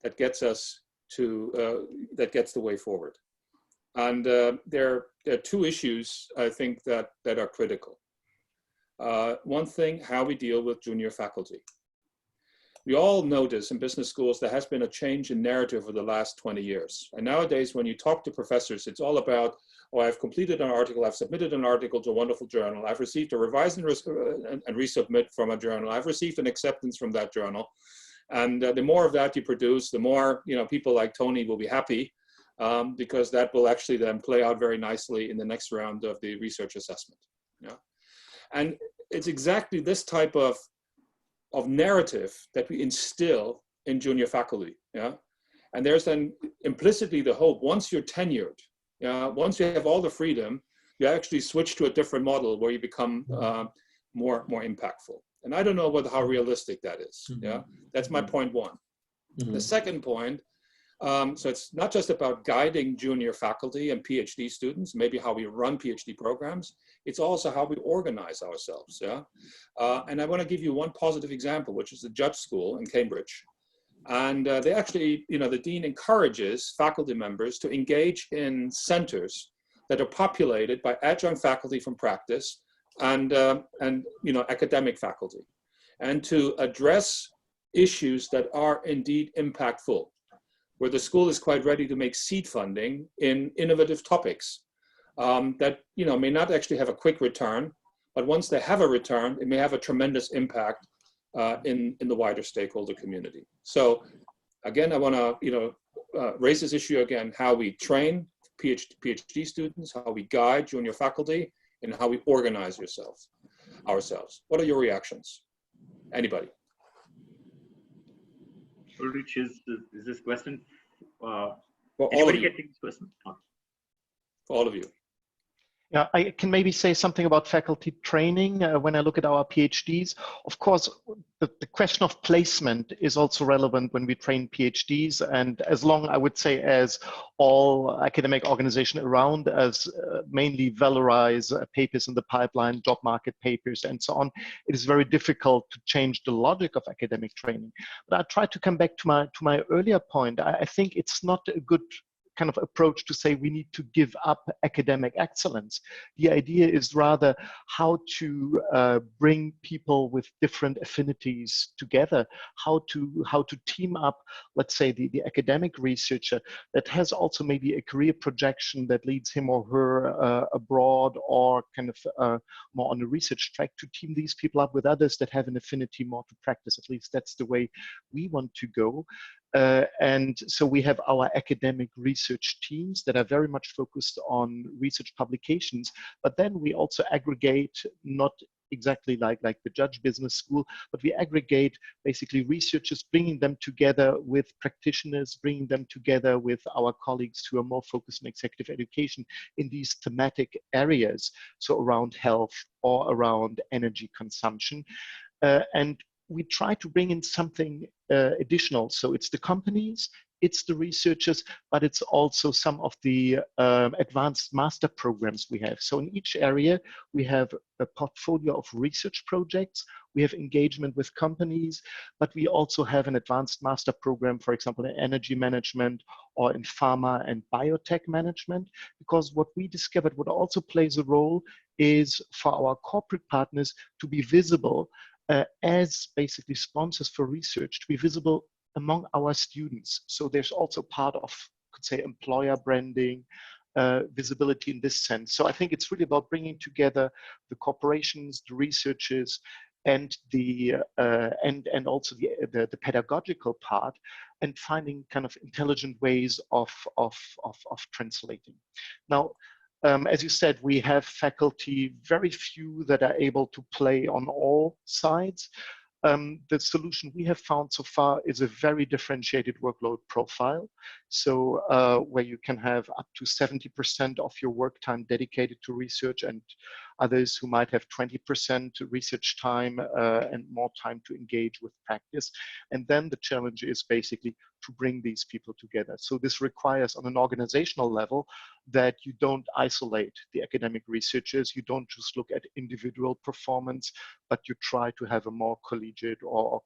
that gets us to, that gets the way forward. And there are two issues, I think, that are critical. One thing, how we deal with junior faculty. We all notice in business schools there has been a change in narrative over the last 20 years. And nowadays, when you talk to professors, it's all about, oh, I've completed an article, I've submitted an article to a wonderful journal, I've received a revise and resubmit from a journal, I've received an acceptance from that journal. And the more of that you produce, the more people like Tony will be happy, because that will actually then play out very nicely in the next round of the research assessment. Yeah. And it's exactly this type of narrative that we instill in junior faculty. Yeah. And there's then implicitly the hope, once you're tenured, once you have all the freedom, you actually switch to a different model where you become more impactful. And I don't know how realistic that is. Mm-hmm. Yeah, that's my point one. Mm-hmm. The second point, so it's not just about guiding junior faculty and PhD students, maybe how we run PhD programs, it's also how we organize ourselves. Yeah, and I want to give you one positive example, which is the Judge School in Cambridge. And they actually, the dean encourages faculty members to engage in centers that are populated by adjunct faculty from practice and academic faculty, and to address issues that are indeed impactful, where the school is quite ready to make seed funding in innovative topics that may not actually have a quick return, but once they have a return, it may have a tremendous impact in the wider stakeholder community. So again, I want to raise this issue again: how we train PhD students, how we guide junior faculty, and how we organize ourselves. What are your reactions? Anybody? Ulrich, is this question? For all anybody of you. getting this question? For all of you. Yeah, I can maybe say something about faculty training when I look at our PhDs. Of course, the question of placement is also relevant when we train PhDs, and as long, I would say, as all academic organizations around us mainly valorize papers in the pipeline, job market papers, and so on, it is very difficult to change the logic of academic training. But I try to come back to my earlier point. I think it's not a good kind of approach to say we need to give up academic excellence. The idea is rather how to bring people with different affinities together, how to team up, let's say, the academic researcher that has also maybe a career projection that leads him or her abroad or kind of more on a research track, to team these people up with others that have an affinity more to practice. At least that's the way we want to go. And so we have our academic research teams that are very much focused on research publications, but then we also aggregate, not exactly like the Judge Business School, but we aggregate basically researchers, bringing them together with practitioners, bringing them together with our colleagues who are more focused on executive education in these thematic areas, so around health or around energy consumption. And we try to bring in something additional. So it's the companies, it's the researchers, but it's also some of the advanced master programs we have. So in each area, we have a portfolio of research projects, we have engagement with companies, but we also have an advanced master program, for example, in energy management or in pharma and biotech management, because what we discovered what also plays a role is for our corporate partners to be visible as basically sponsors for research, to be visible among our students. So there's also part of, could say, employer branding, visibility in this sense. So I think it's really about bringing together the corporations, the researchers, and the and also the pedagogical part, and finding kind of intelligent ways of translating. Now, as you said, we have faculty, very few that are able to play on all sides. The solution we have found so far is a very differentiated workload profile. So where you can have up to 70% of your work time dedicated to research, and others who might have 20% research time and more time to engage with practice. And then the challenge is basically to bring these people together. So this requires on an organizational level that you don't isolate the academic researchers, you don't just look at individual performance, but you try to have a more collegiate or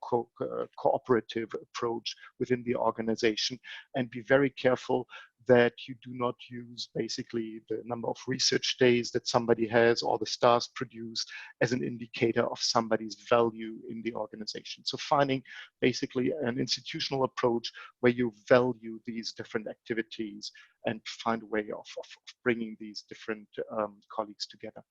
cooperative approach within the organization, and be very careful that you do not use basically the number of research days that somebody has or the stars produced as an indicator of somebody's value in the organization. So finding basically an institutional approach where you value these different activities and find a way of bringing these different colleagues together.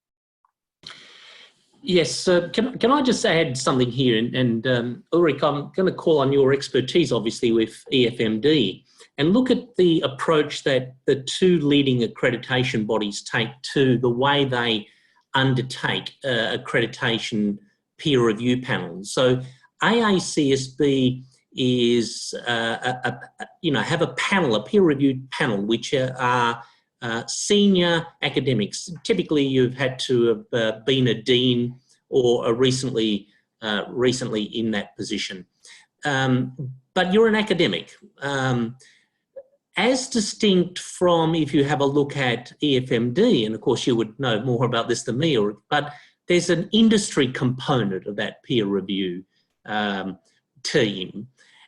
Yes, can I just add something here? And Ulrich, I'm going to call on your expertise, obviously, with EFMD, and look at the approach that the two leading accreditation bodies take to the way they undertake accreditation peer review panels. So AACSB is, have a panel, a peer review panel, which are senior academics. Typically, you've had to have been a dean or recently in that position. But you're an academic. As distinct from if you have a look at EFMD, and of course you would know more about this than me, but there's an industry component of that peer review team.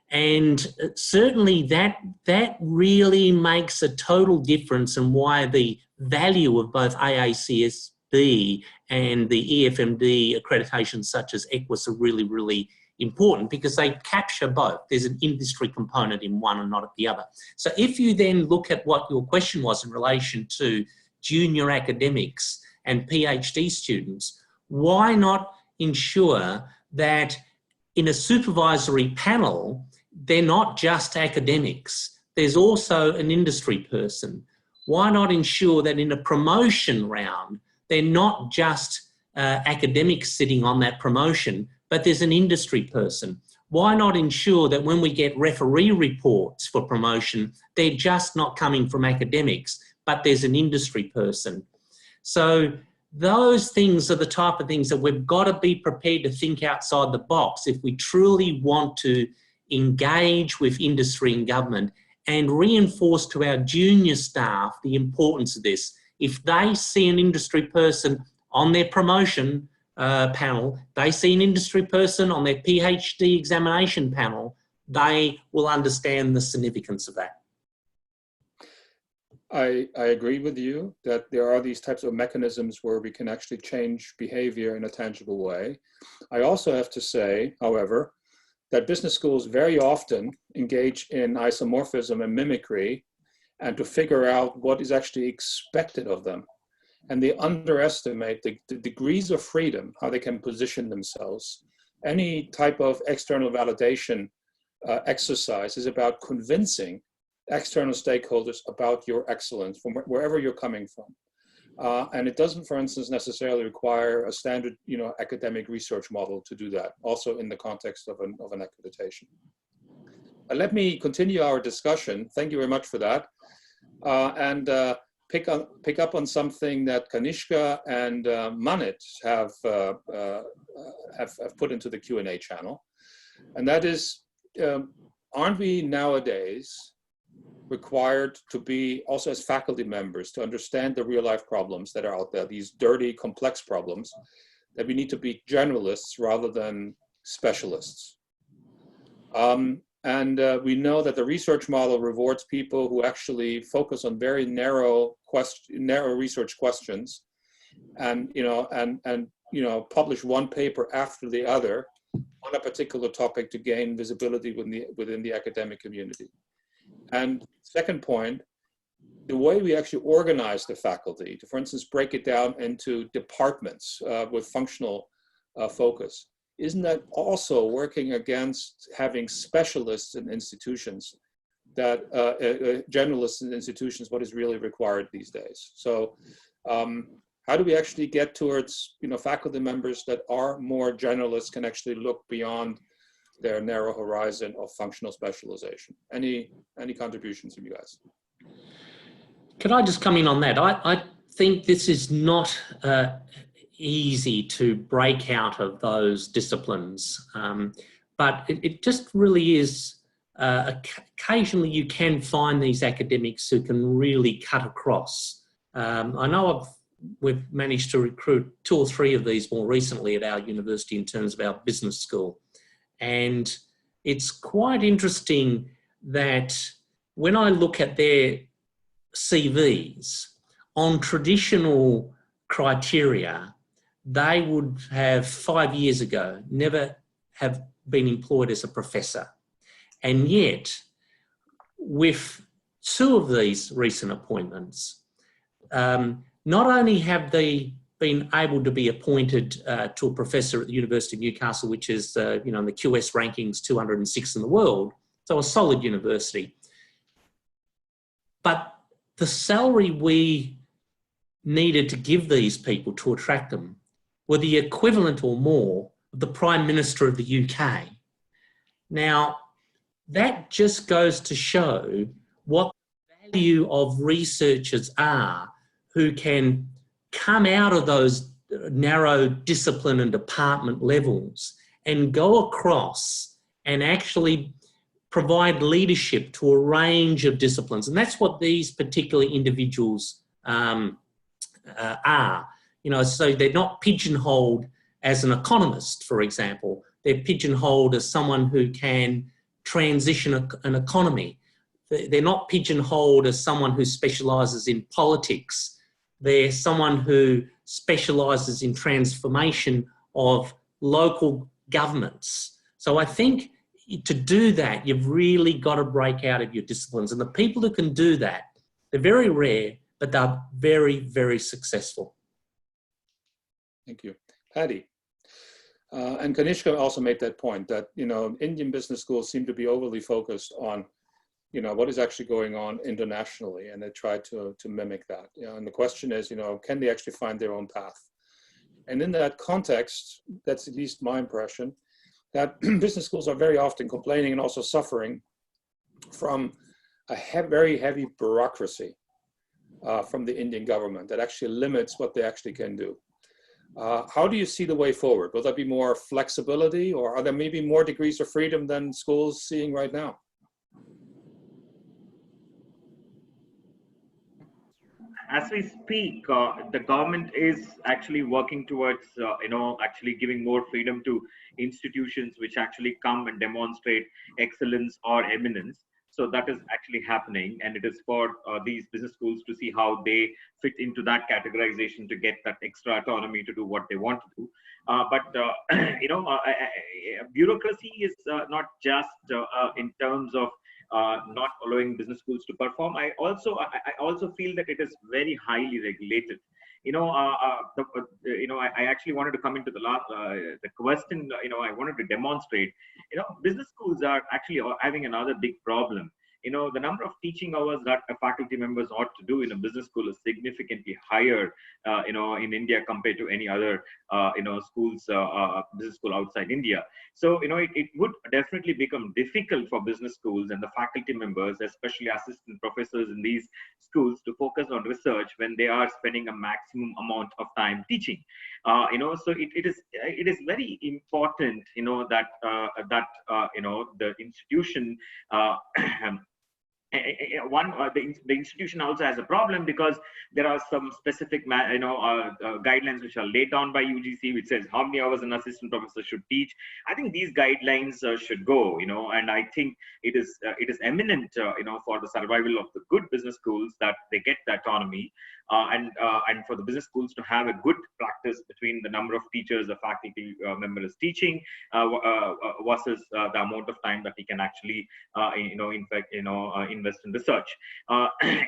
And certainly that really makes a total difference in why the value of both AACSB and the EFMD accreditations such as EQUIS are really, really important, because they capture both. There's an industry component in one and not at the other. So if you then look at what your question was in relation to junior academics and PhD students, why not ensure that in a supervisory panel, they're not just academics, there's also an industry person? Why not ensure that in a promotion round, they're not just academics sitting on that promotion, but there's an industry person? Why not ensure that when we get referee reports for promotion, they're just not coming from academics, but there's an industry person? So those things are the type of things that we've got to be prepared to think outside the box if we truly want to engage with industry and government, and reinforce to our junior staff the importance of this. If they see an industry person on their promotion panel, they see an industry person on their PhD examination panel, they will understand the significance of that. I agree with you that there are these types of mechanisms where we can actually change behavior in a tangible way. I also have to say, however, that business schools very often engage in isomorphism and mimicry, and to figure out what is actually expected of them. And they underestimate the degrees of freedom, how they can position themselves. Any type of external validation exercise is about convincing external stakeholders about your excellence from wherever you're coming from. And it doesn't, for instance, necessarily require a standard, academic research model to do that, also in the context of an accreditation. Let me continue our discussion. Thank you very much for that. And pick up on something that Kanishka and Manit have put into the Q&A channel. And that is, aren't we nowadays required to be also as faculty members to understand the real life problems that are out there, these dirty, complex problems, that we need to be generalists rather than specialists. We know that the research model rewards people who actually focus on very narrow research questions, and publish one paper after the other on a particular topic to gain visibility within the academic community. And second point, the way we actually organize the faculty, to, for instance, break it down into departments with functional focus, isn't that also working against having specialists in institutions, that generalists in institutions, what is really required these days? So how do we actually get towards faculty members that are more generalists, can actually look beyond their narrow horizon of functional specialization? Any contributions from you guys? Could I just come in on that? I think this is not easy to break out of those disciplines, but it just really is. Occasionally you can find these academics who can really cut across. I know we've managed to recruit 2 or 3 of these more recently at our university in terms of our business school. And it's quite interesting that when I look at their CVs, on traditional criteria, they would have 5 years ago never have been employed as a professor. And yet, with 2 of these recent appointments, not only have they been able to be appointed to a professor at the University of Newcastle, which is, in the QS rankings 206 in the world, so a solid university, but the salary we needed to give these people to attract them were the equivalent or more of the Prime Minister of the UK. Now, that just goes to show what the value of researchers are who can come out of those narrow discipline and department levels and go across and actually provide leadership to a range of disciplines. And that's what these particular individuals are. So they're not pigeonholed as an economist, for example. They're pigeonholed as someone who can transition an economy. They're not pigeonholed as someone who specialises in politics. They're someone who specialises in transformation of local governments. So I think to do that, you've really got to break out of your disciplines. And the people who can do that, they're very rare, but they're very, very successful. Thank you. Paddy. And Kanishka also made that point that, Indian business schools seem to be overly focused on, what is actually going on internationally, and they try to mimic that. And the question is, can they actually find their own path? And in that context, that's at least my impression, that business schools are very often complaining and also suffering from a very heavy bureaucracy from the Indian government that actually limits what they actually can do. How do you see the way forward? Will there be more flexibility, or are there maybe more degrees of freedom than schools seeing right now? As we speak, the government is actually working towards, actually giving more freedom to institutions which actually come and demonstrate excellence or eminence. So that is actually happening, and it is for these business schools to see how they fit into that categorization to get that extra autonomy to do what they want to do. Bureaucracy is not just in terms of not allowing business schools to perform. I also feel that it is very highly regulated. I actually wanted to come into the question. I wanted to demonstrate. Business schools are actually having another big problem. the number of teaching hours that faculty members ought to do in a business school is significantly higher, in India compared to any other, schools, business school outside India. So, it would definitely become difficult for business schools and the faculty members, especially assistant professors in these schools, to focus on research when they are spending a maximum amount of time teaching. So it is very important, that the institution, the institution also has a problem, because there are some specific guidelines which are laid down by UGC, which says how many hours an assistant professor should teach. I think these guidelines should go, and I think it is eminent, for the survival of the good business schools, that they get the autonomy, and for the business schools to have a good practice between the number of teachers a faculty member is teaching, versus the amount of time that he can actually, in fact, invest in research.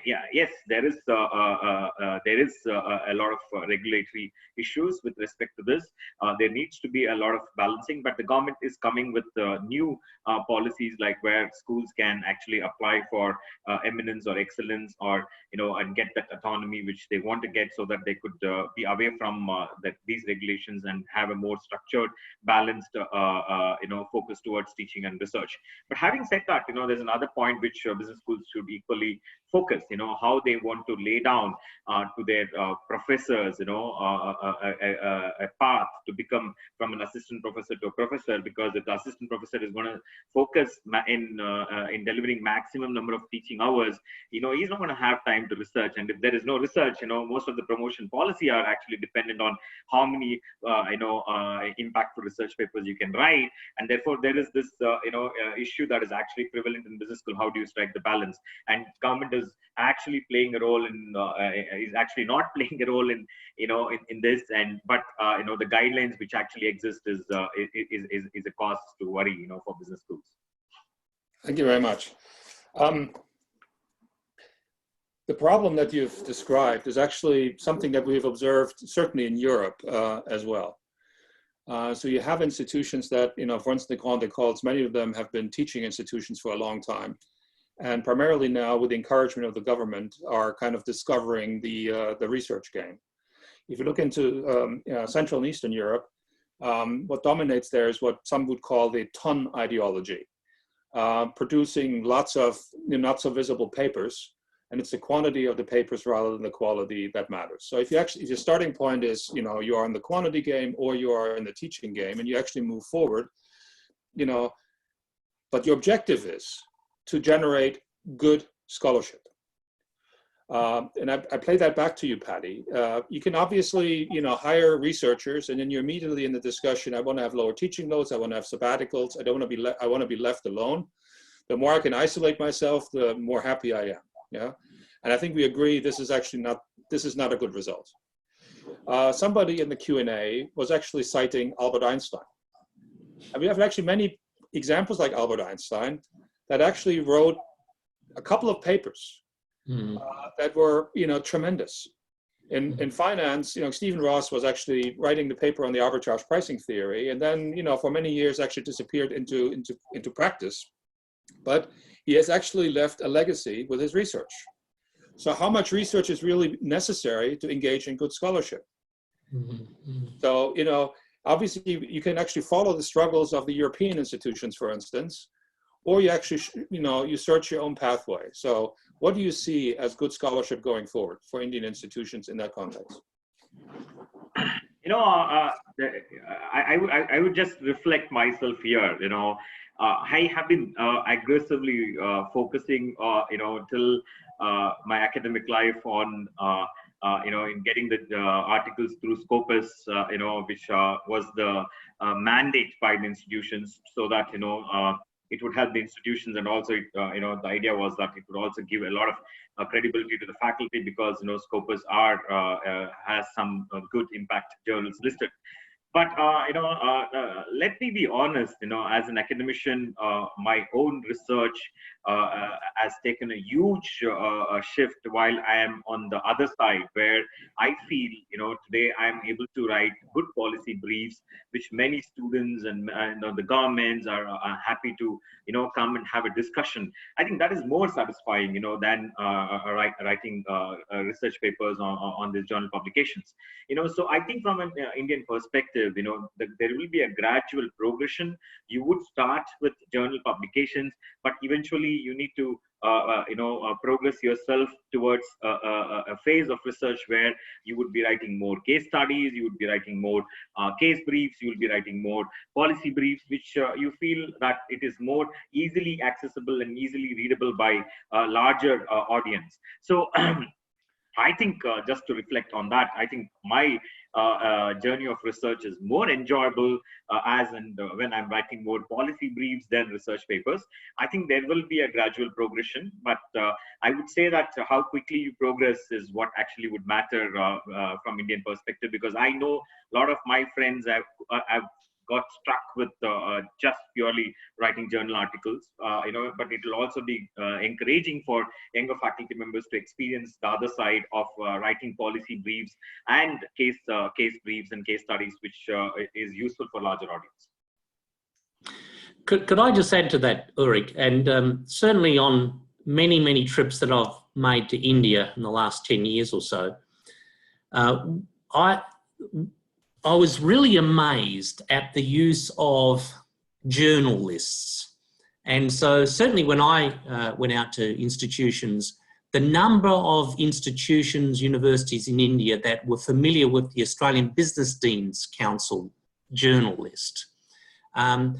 Yes, there is a lot of regulatory issues with respect to this. There needs to be a lot of balancing, but the government is coming with new policies, like where schools can actually apply for eminence or excellence, or and get that autonomy which they want to get, so that they could be away from these regulations and have a more structured, balanced, focus towards teaching and research. But having said that, there's another point which business schools should equally focus, how they want to lay down to their professors, a path to become from an assistant professor to a professor, because if the assistant professor is going to focus in delivering maximum number of teaching hours, he's not going to have time to research. And if there is no research, most of the promotion policy are actually dependent on how many impactful research papers you can write, and therefore there is this issue that is actually prevalent in business school. How do you strike the balance? And government is actually playing a role in is actually not playing a role in this, but the guidelines which actually exist is a cause to worry for business schools. Thank you very much. The problem that you've described is actually something that we've observed certainly in Europe as well. So you have institutions that, for instance, the Ecoles, many of them have been teaching institutions for a long time, and primarily now, with the encouragement of the government, are kind of discovering the research game. If you look into Central and Eastern Europe, what dominates there is what some would call the ton ideology, producing lots of not so visible papers. And it's the quantity of the papers rather than the quality that matters. So if your starting point is, you are in the quantity game or you are in the teaching game, and you actually move forward, but your objective is to generate good scholarship. And I play that back to you, Patty. You can obviously, hire researchers, and then you're immediately in the discussion. I want to have lower teaching loads. I want to have sabbaticals. I want to be left alone. The more I can isolate myself, the more happy I am. Yeah, and I think we agree this is not a good result. Somebody in the Q&A was actually citing Albert Einstein. And we have actually many examples like Albert Einstein that actually wrote a couple of papers that were tremendous. In finance, Stephen Ross was actually writing the paper on the arbitrage pricing theory, and then for many years actually disappeared into practice. But he has actually left a legacy with his research. So how much research is really necessary to engage in good scholarship? So, obviously you can actually follow the struggles of the European institutions, for instance, or you actually, you search your own pathway. So what do you see as good scholarship going forward for Indian institutions in that context? I would just reflect myself here, I have been aggressively focusing, till my academic life on, in getting the articles through Scopus, which was the mandate by the institutions, so that, it would help the institutions, and also, the idea was that it would also give a lot of credibility to the faculty, because, Scopus has some good impact journals listed. But let me be honest. As an academician, my own research has taken a huge shift while I am on the other side, where I feel, today I am able to write good policy briefs, which many students and the governments are happy to, come and have a discussion. I think that is more satisfying, than writing research papers on these journal publications. So I think from an Indian perspective, there will be a gradual progression. You would start with journal publications, but eventually you need to progress yourself towards a phase of research where you would be writing more case studies, you would be writing more case briefs, you will be writing more policy briefs, which you feel that it is more easily accessible and easily readable by a larger audience. So I think just to reflect on that, I think my journey of research is more enjoyable when I'm writing more policy briefs than research papers. I think there will be a gradual progression, but I would say that how quickly you progress is what actually would matter from Indian perspective, because I know a lot of my friends have got stuck with just purely writing journal articles, but it will also be encouraging for younger faculty members to experience the other side of writing policy briefs and case briefs and case studies, which is useful for larger audience. Could I just add to that, Ulrich? And certainly on many trips that I've made to India in the last 10 years or so, I was really amazed at the use of journal lists. And so certainly when I went out to institutions, the number of institutions, universities in India that were familiar with the Australian Business Deans Council journal list, and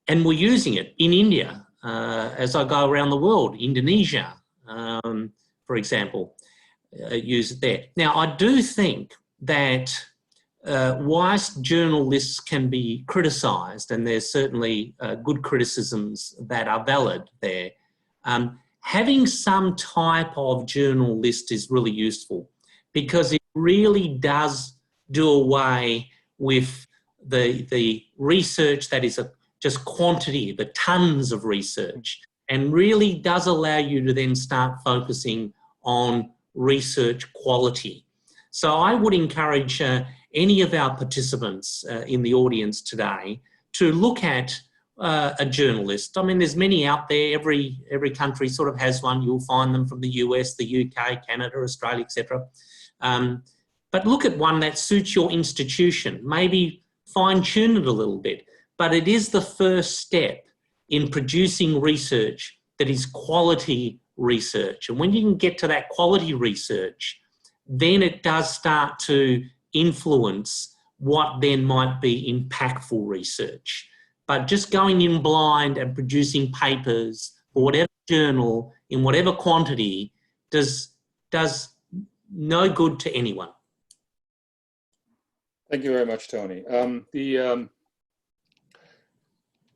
were using it in India as I go around the world. Indonesia, for example, use it there. Now, I do think that whilst journal lists can be criticised, and there's certainly good criticisms that are valid there, having some type of journal list is really useful, because it really does do away with the research that is just quantity, the tons of research, and really does allow you to then start focusing on research quality. So I would encourage any of our participants in the audience today to look at a journal list. I mean, there's many out there. Every country sort of has one. You'll find them from the US, the UK, Canada, Australia, etc. But look at one that suits your institution. Maybe fine-tune it a little bit. But it is the first step in producing research that is quality research. And when you can get to that quality research, then it does start to influence what then might be impactful research. But just going in blind and producing papers for whatever journal in whatever quantity does no good to anyone. Thank you very much, Tony.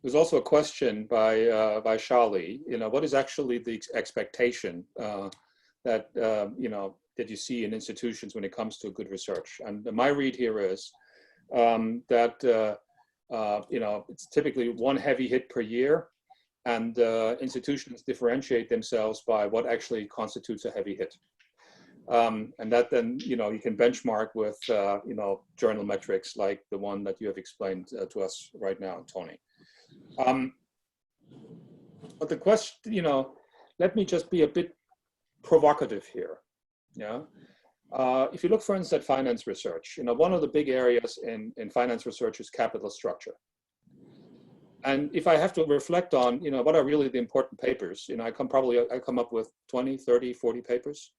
There's also a question by Shali. What is actually the expectation that that you see in institutions when it comes to good research? And my read here is that it's typically one heavy hit per year, and institutions differentiate themselves by what actually constitutes a heavy hit. And that then, you can benchmark with, journal metrics like the one that you have explained to us right now, Tony. But the question, let me just be a bit provocative here. Yeah. If you look, for instance, at finance research, one of the big areas in finance research is capital structure. And if I have to reflect on, what are really the important papers, I come up with 20, 30, 40 papers,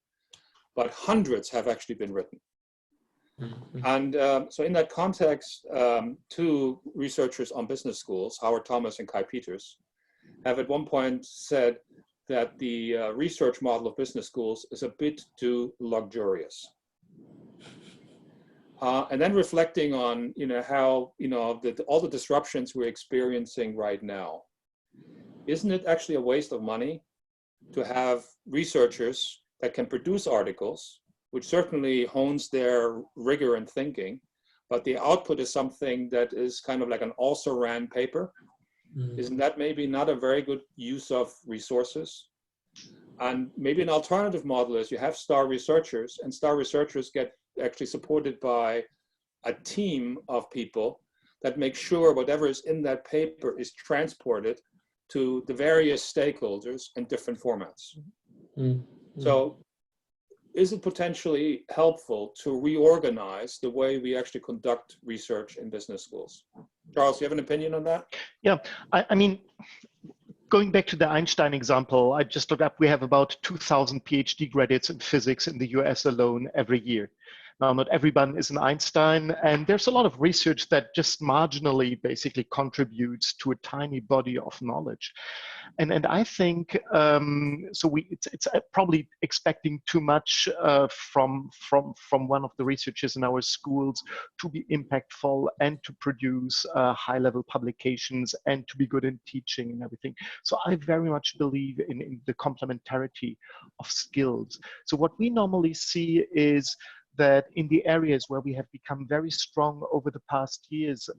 but hundreds have actually been written. Mm-hmm. And so in that context, two researchers on business schools, Howard Thomas and Kai Peters, have at one point said that the research model of business schools is a bit too luxurious. And then reflecting on, how, all the disruptions we're experiencing right now, isn't it actually a waste of money to have researchers that can produce articles, which certainly hones their rigor and thinking, but the output is something that is kind of like an also-ran paper. Isn't that maybe not a very good use of resources? And maybe an alternative model is you have star researchers, and star researchers get actually supported by a team of people that make sure whatever is in that paper is transported to the various stakeholders in different formats. So is it potentially helpful to reorganize the way we actually conduct research in business schools? Charles, do you have an opinion on that? Yeah, I mean, going back to the Einstein example, I just looked up, we have about 2,000 PhD graduates in physics in the US alone every year. Now, not everyone is an Einstein, and there's a lot of research that just marginally basically contributes to a tiny body of knowledge. And I think, so it's probably expecting too much from one of the researchers in our schools to be impactful and to produce high-level publications and to be good in teaching and everything. So I very much believe in the complementarity of skills. So what we normally see is that in the areas where we have become very strong over the past years,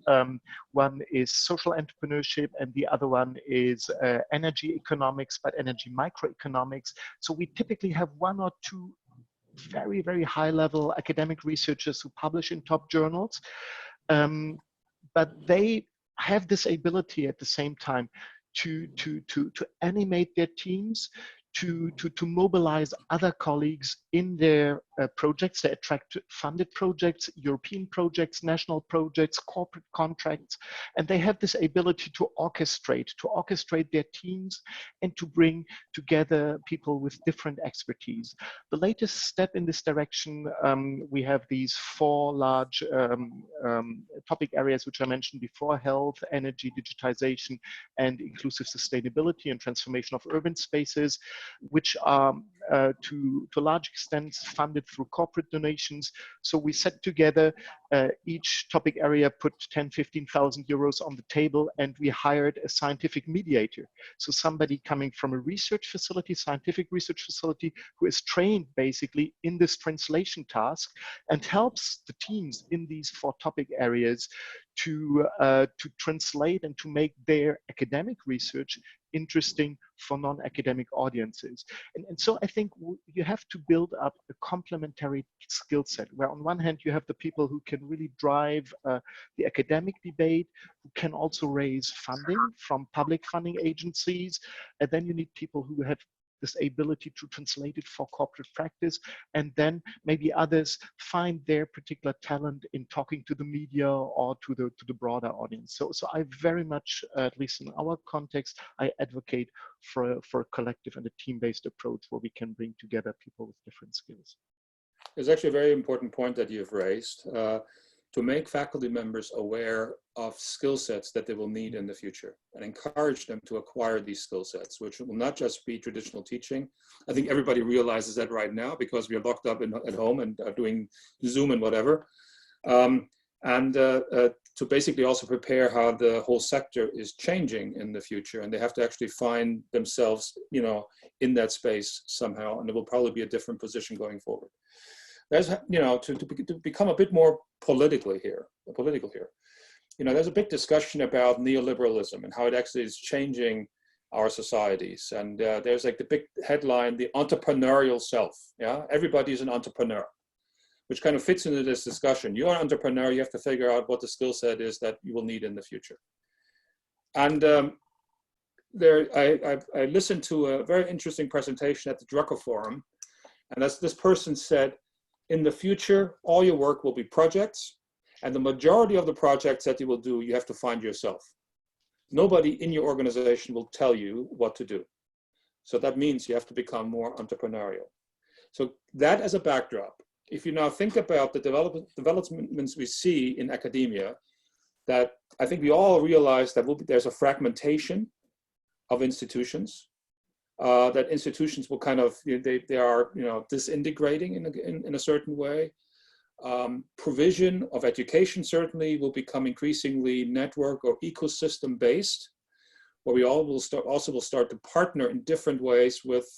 one is social entrepreneurship and the other one is energy economics, but energy microeconomics. So we typically have one or two very, very high level academic researchers who publish in top journals, but they have this ability at the same time to animate their teams, to mobilize other colleagues in their projects. They attract funded projects, European projects, national projects, corporate contracts, and they have this ability to orchestrate their teams and to bring together people with different expertise. The latest step in this direction, we have these 4 large topic areas which I mentioned before: health, energy, digitization, and inclusive sustainability and transformation of urban spaces, which are to a large extent funded through corporate donations. So we set together each topic area, put 10,000–15,000 euros on the table, and we hired a scientific mediator. So somebody coming from a research facility, scientific research facility, who is trained basically in this translation task and helps the teams in these 4 topic areas to translate and to make their academic research interesting for non-academic audiences. And so I think you have to build up a complementary skill set, where on one hand you have the people who can really drive the academic debate, who can also raise funding from public funding agencies, and then you need people who have this ability to translate it for corporate practice, and then maybe others find their particular talent in talking to the media or to the broader audience. So I very much, at least in our context, I advocate for a collective and a team-based approach where we can bring together people with different skills. There's actually a very important point that you've raised, to make faculty members aware of skill sets that they will need in the future and encourage them to acquire these skill sets, which will not just be traditional teaching. I think everybody realizes that right now because we are locked up at home and are doing Zoom and whatever. To basically also prepare how the whole sector is changing in the future, and they have to actually find themselves, in that space somehow, and it will probably be a different position going forward. There's, to become a bit more political here. There's a big discussion about neoliberalism and how it actually is changing our societies. And there's like the big headline, the entrepreneurial self. Yeah, everybody's an entrepreneur, which kind of fits into this discussion. You're an entrepreneur, you have to figure out what the skill set is that you will need in the future. And I listened to a very interesting presentation at the Drucker Forum, and this person said, in the future, all your work will be projects, and the majority of the projects that you will do, you have to find yourself. Nobody in your organization will tell you what to do. So that means you have to become more entrepreneurial. So that as a backdrop, if you now think about the developments we see in academia, that I think we all realize that there's a fragmentation of institutions, that institutions will kind of, they are, disintegrating in a certain way. Provision of education certainly will become increasingly network or ecosystem based, where we all will start to partner in different ways with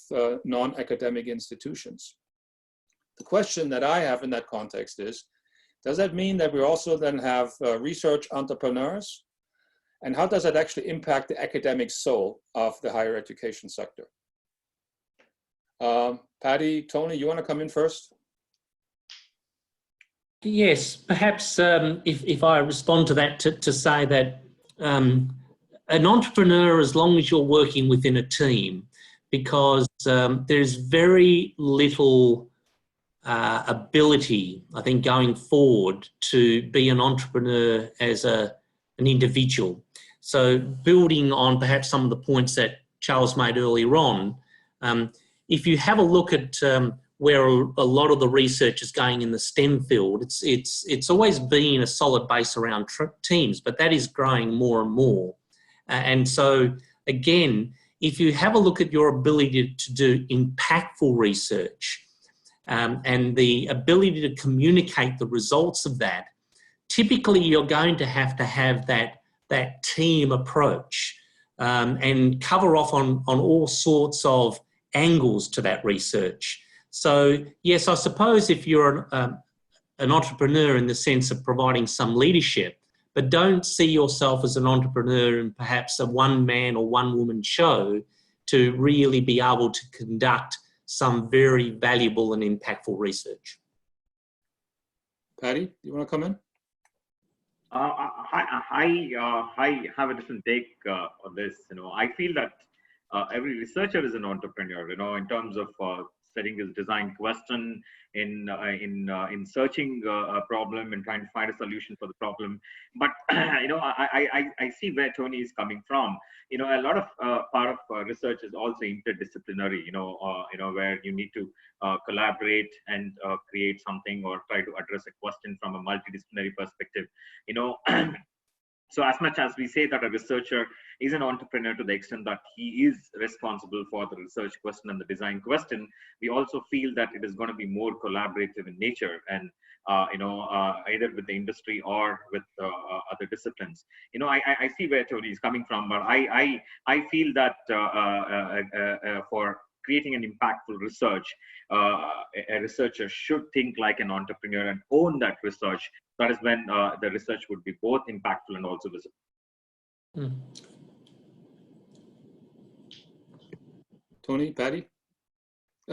non-academic institutions. The question that I have in that context is, Does that mean that we also then have research entrepreneurs? And how does that actually impact the academic soul of the higher education sector? Patty, Tony, you want to come in first? Yes, perhaps if I respond to that, to say that an entrepreneur, as long as you're working within a team, because there's very little ability, I think, going forward to be an entrepreneur as an individual. So building on perhaps some of the points that Charles made earlier on, if you have a look at where a lot of the research is going in the STEM field, it's always been a solid base around teams, but that is growing more and more. And so again, if you have a look at your ability to do impactful research and the ability to communicate the results of that, typically you're going to have that team approach and cover off on all sorts of angles to that research. So yes, I suppose if you're an entrepreneur in the sense of providing some leadership, but don't see yourself as an entrepreneur in perhaps a one-man or one-woman show to really be able to conduct some very valuable and impactful research. Patty, you want to come in? I have a different take on this. I feel that every researcher is an entrepreneur. In terms of setting his design question, in searching a problem and trying to find a solution for the problem. But I see where Tony is coming from. A lot of part of research is also interdisciplinary. Where you need to collaborate and create something or try to address a question from a multidisciplinary perspective. So as much as we say that a researcher is an entrepreneur to the extent that he is responsible for the research question and the design question, we also feel that it is going to be more collaborative in nature and, either with the industry or with other disciplines. I see where Tony is coming from, but I feel that for creating an impactful research, a researcher should think like an entrepreneur and own that research. That is when the research would be both impactful and also visible. Mm. Tony, Patty?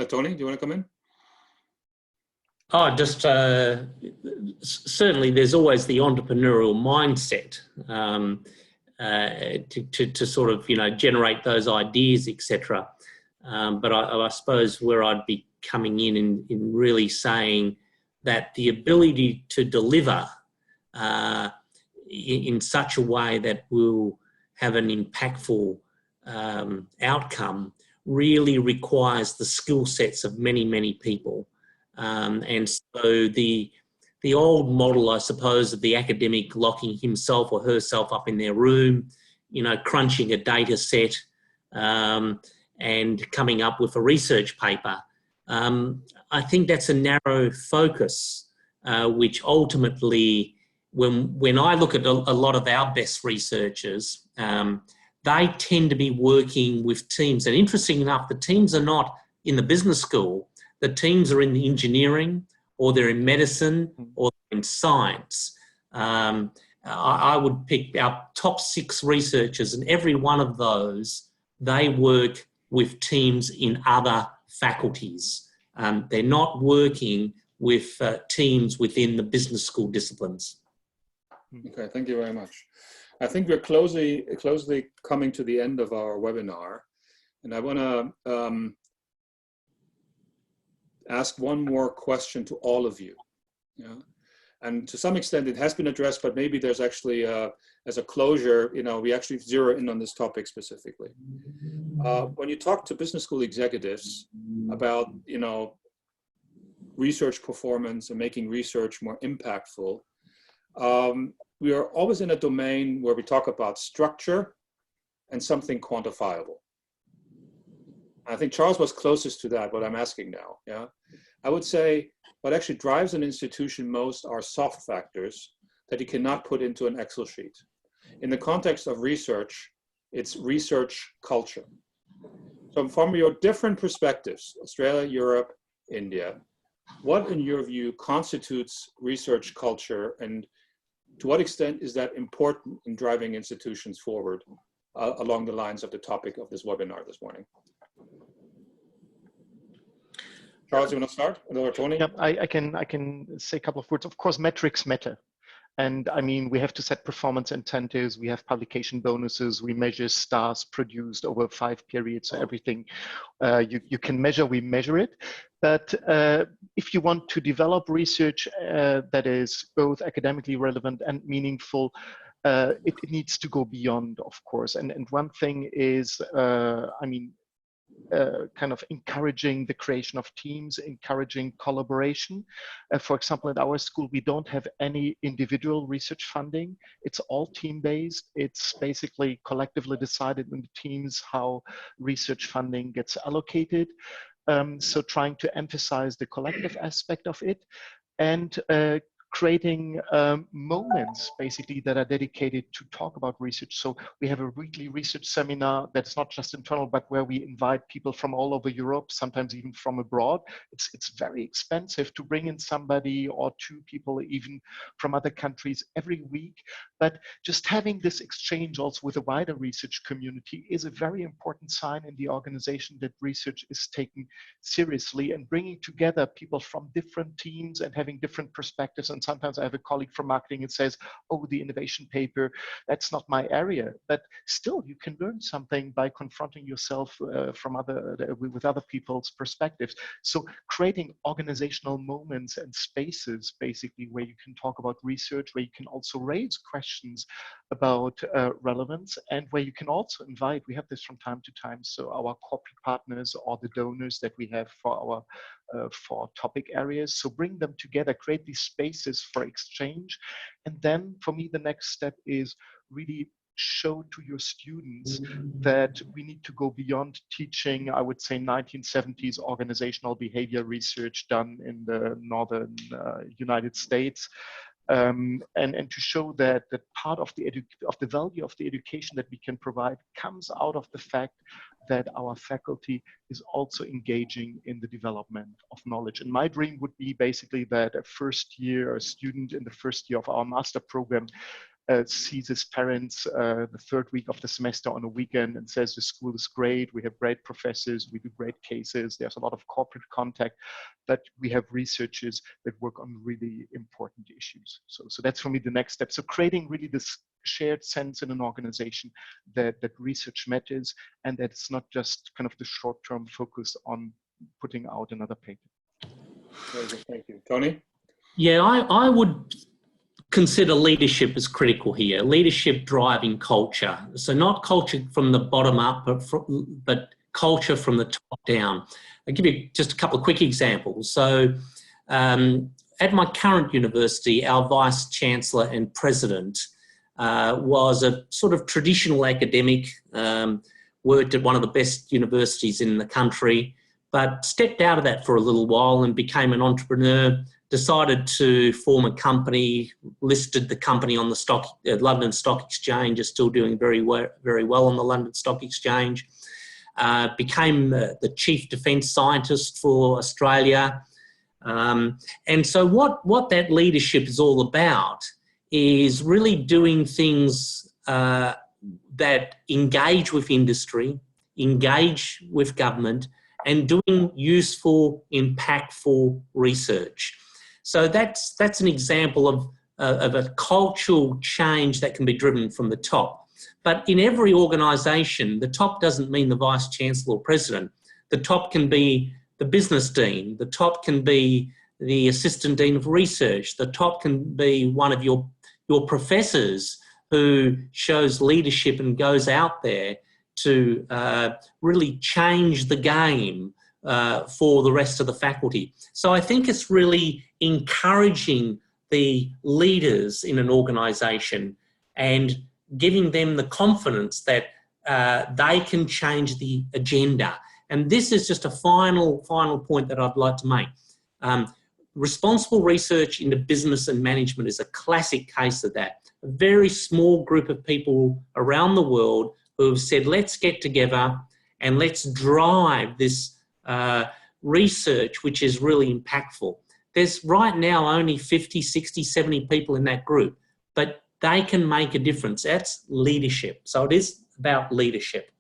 Tony, do you want to come in? Oh, just certainly there's always the entrepreneurial mindset to sort of, generate those ideas, etc. But I suppose where I'd be coming in really saying that the ability to deliver in such a way that will have an impactful outcome really requires the skill sets of many, many people. And so the old model, I suppose, of the academic locking himself or herself up in their room, crunching a data set and coming up with a research paper, I think that's a narrow focus, which ultimately, when I look at a lot of our best researchers, they tend to be working with teams. And interesting enough, the teams are not in the business school. The teams are in the engineering, or they're in medicine, or in science. I would pick our top 6 researchers, and every one of those, they work with teams in other faculties. They're not working with teams within the business school disciplines. Okay, thank you very much. I think we're closely coming to the end of our webinar, and I want to ask one more question to all of you. Yeah? And to some extent it has been addressed, but maybe there's actually, as a closure, we actually zero in on this topic specifically. When you talk to business school executives about, research performance and making research more impactful, we are always in a domain where we talk about structure and something quantifiable. I think Charles was closest to that, what I'm asking now. Yeah, I would say what actually drives an institution most are soft factors that you cannot put into an Excel sheet. In the context of research, it's research culture. So from your different perspectives, Australia, Europe, India, what, in your view, constitutes research culture, and to what extent is that important in driving institutions forward along the lines of the topic of this webinar this morning? Charles, you want to start? Or Tony? Yeah, I can say a couple of words. Of course, metrics matter. And I mean, we have to set performance incentives. We have publication bonuses. We measure stars produced over 5 periods. So everything you can measure, we measure it. But if you want to develop research that is both academically relevant and meaningful, it needs to go beyond, of course. And one thing is, I mean, kind of encouraging the creation of teams, encouraging collaboration. For example, at our school, we don't have any individual research funding. It's all team-based. It's basically collectively decided in the teams how research funding gets allocated. So trying to emphasize the collective aspect of it, and creating moments basically that are dedicated to talk about research. So we have a weekly research seminar that's not just internal, but where we invite people from all over Europe, sometimes even from abroad. It's very expensive to bring in somebody or 2 people even from other countries every week. But just having this exchange also with a wider research community is a very important sign in the organization that research is taken seriously, and bringing together people from different teams and having different perspectives. And sometimes I have a colleague from marketing that says, oh, the innovation paper, that's not my area. But still, you can learn something by confronting yourself with other people's perspectives. So creating organizational moments and spaces, basically, where you can talk about research, where you can also raise questions about relevance, and where you can also invite, we have this from time to time, so our corporate partners or the donors that we have for our for topic areas. So bring them together, create these spaces for exchange. And then for me, the next step is really show to your students that we need to go beyond teaching, I would say, 1970s organizational behavior research done in the northern United States. And to show that part of the value of the education that we can provide comes out of the fact that our faculty is also engaging in the development of knowledge. And my dream would be basically that a student in the first year of our master program sees his parents the 3rd week of the semester on a weekend and says the school is great, we have great professors, we do great cases, there's a lot of corporate contact, but we have researchers that work on really important issues. So that's for me the next step. So creating really this shared sense in an organization that research matters, and that it's not just kind of the short-term focus on putting out another paper. Very good, thank you. Tony? Yeah, I would consider leadership as critical here. Leadership driving culture. So not culture from the bottom up, but culture from the top down. I'll give you just a couple of quick examples. So at my current university, our Vice-Chancellor and President was a sort of traditional academic, worked at one of the best universities in the country, but stepped out of that for a little while and became an entrepreneur, decided to form a company, listed the company on the London Stock Exchange, is still doing very well on the London Stock Exchange, became the chief defence scientist for Australia. And so what that leadership is all about is really doing things that engage with industry, engage with government, and doing useful, impactful research. So that's an example of a cultural change that can be driven from the top. But in every organisation, the top doesn't mean the Vice-Chancellor or President. The top can be the business dean. The top can be the Assistant Dean of Research. The top can be one of your professors who shows leadership and goes out there to really change the game for the rest of the faculty. So I think it's really encouraging the leaders in an organisation and giving them the confidence that they can change the agenda. And this is just a final point that I'd like to make. Responsible research into business and management is a classic case of that. A very small group of people around the world who have said, let's get together and let's drive this research which is really impactful. There's right now only 50, 60, 70 people in that group, but they can make a difference. That's leadership. So it is about leadership.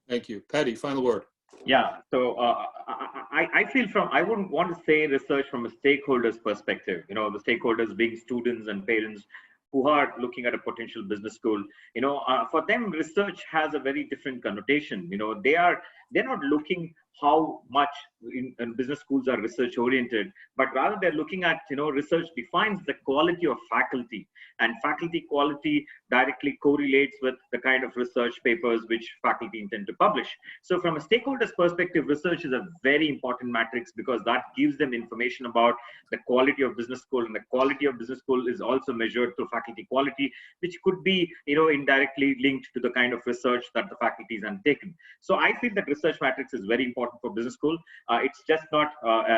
Thank you. Paddy, final word. Yeah, so I feel I wouldn't want to say research from a stakeholder's perspective, you know, the stakeholders being students and parents who are looking at a potential business school. You know, for them, research has a very different connotation. You know, they're not looking how much in business schools are research oriented, but rather they're looking at, you know, research defines the quality of faculty, and faculty quality directly correlates with the kind of research papers which faculty intend to publish. So from a stakeholder's perspective, research is a very important matrix because that gives them information about the quality of business school, and the quality of business school is also measured through faculty quality, which could be, you know, indirectly linked to the kind of research that the faculties have taken. So I feel that research matrix is very important for business school. It's just not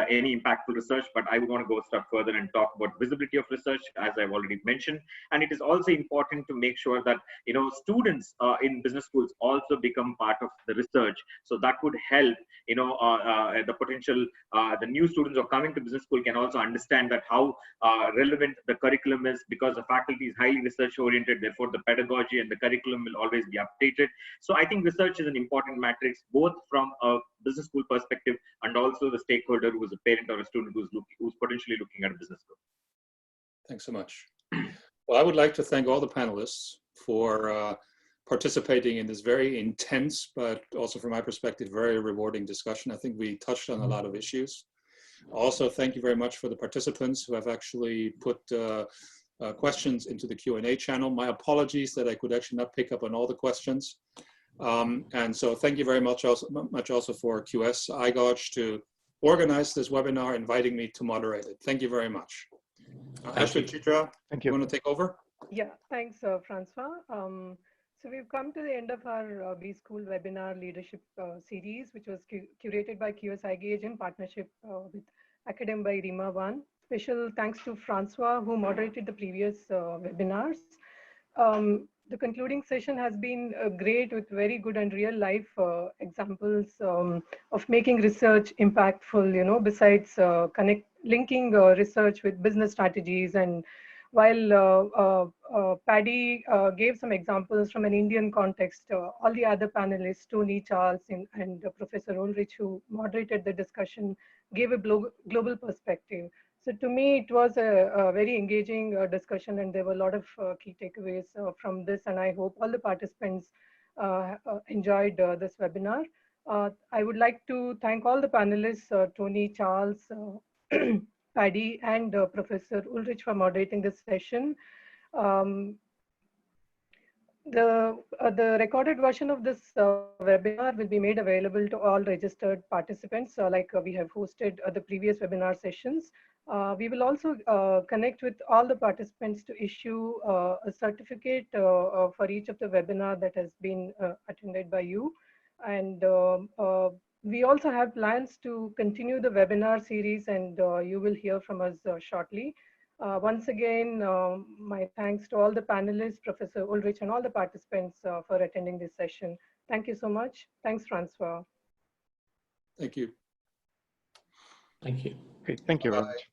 any impactful research, but I would want to go a step further and talk about visibility of research, as I've already mentioned. And it is also important to make sure that, you know, students in business schools also become part of the research. So that would help, you know, the potential, the new students who are coming to business school can also understand that how relevant the curriculum is, because the faculty is highly research oriented. Therefore, the pedagogy and the curriculum will always be updated. So I think research is an important matrix, both from a business school perspective and also the stakeholder who is a parent or a student who's potentially looking at a business school. Thanks so much. Well, I would like to thank all the panelists for participating in this very intense, but also from my perspective, very rewarding discussion. I think we touched on a lot of issues. Also, thank you very much for the participants who have actually put questions into the Q&A channel. My apologies that I could actually not pick up on all the questions. And so thank you very much also for QS IGAUGE to organize this webinar, inviting me to moderate it. Thank you very much. Ashley, Chitra, Thank you. want to take over? Yeah, thanks, Francois. So we've come to the end of our B-School webinar leadership series, which was curated by QS IGAUGE in partnership with Academ by Rima 1. Special thanks to Francois, who moderated the previous webinars. The concluding session has been great, with very good and real life examples of making research impactful, you know, besides linking research with business strategies. And while Paddy gave some examples from an Indian context, all the other panelists, Tony, Charles, and Professor Ulrich, who moderated the discussion, gave a global perspective. So to me, it was a very engaging discussion, and there were a lot of key takeaways from this, and I hope all the participants enjoyed this webinar. I would like to thank all the panelists, Tony, Charles, Paddy, and Professor Ulrich for moderating this session. The recorded version of this webinar will be made available to all registered participants, like we have hosted the previous webinar sessions. We will also connect with all the participants to issue a certificate for each of the webinar that has been attended by you. And we also have plans to continue the webinar series, and you will hear from us shortly. Once again, my thanks to all the panelists, Professor Ulrich, and all the participants for attending this session. Thank you so much. Thanks, Francois. Thank you. Thank you. Okay, thank you very much.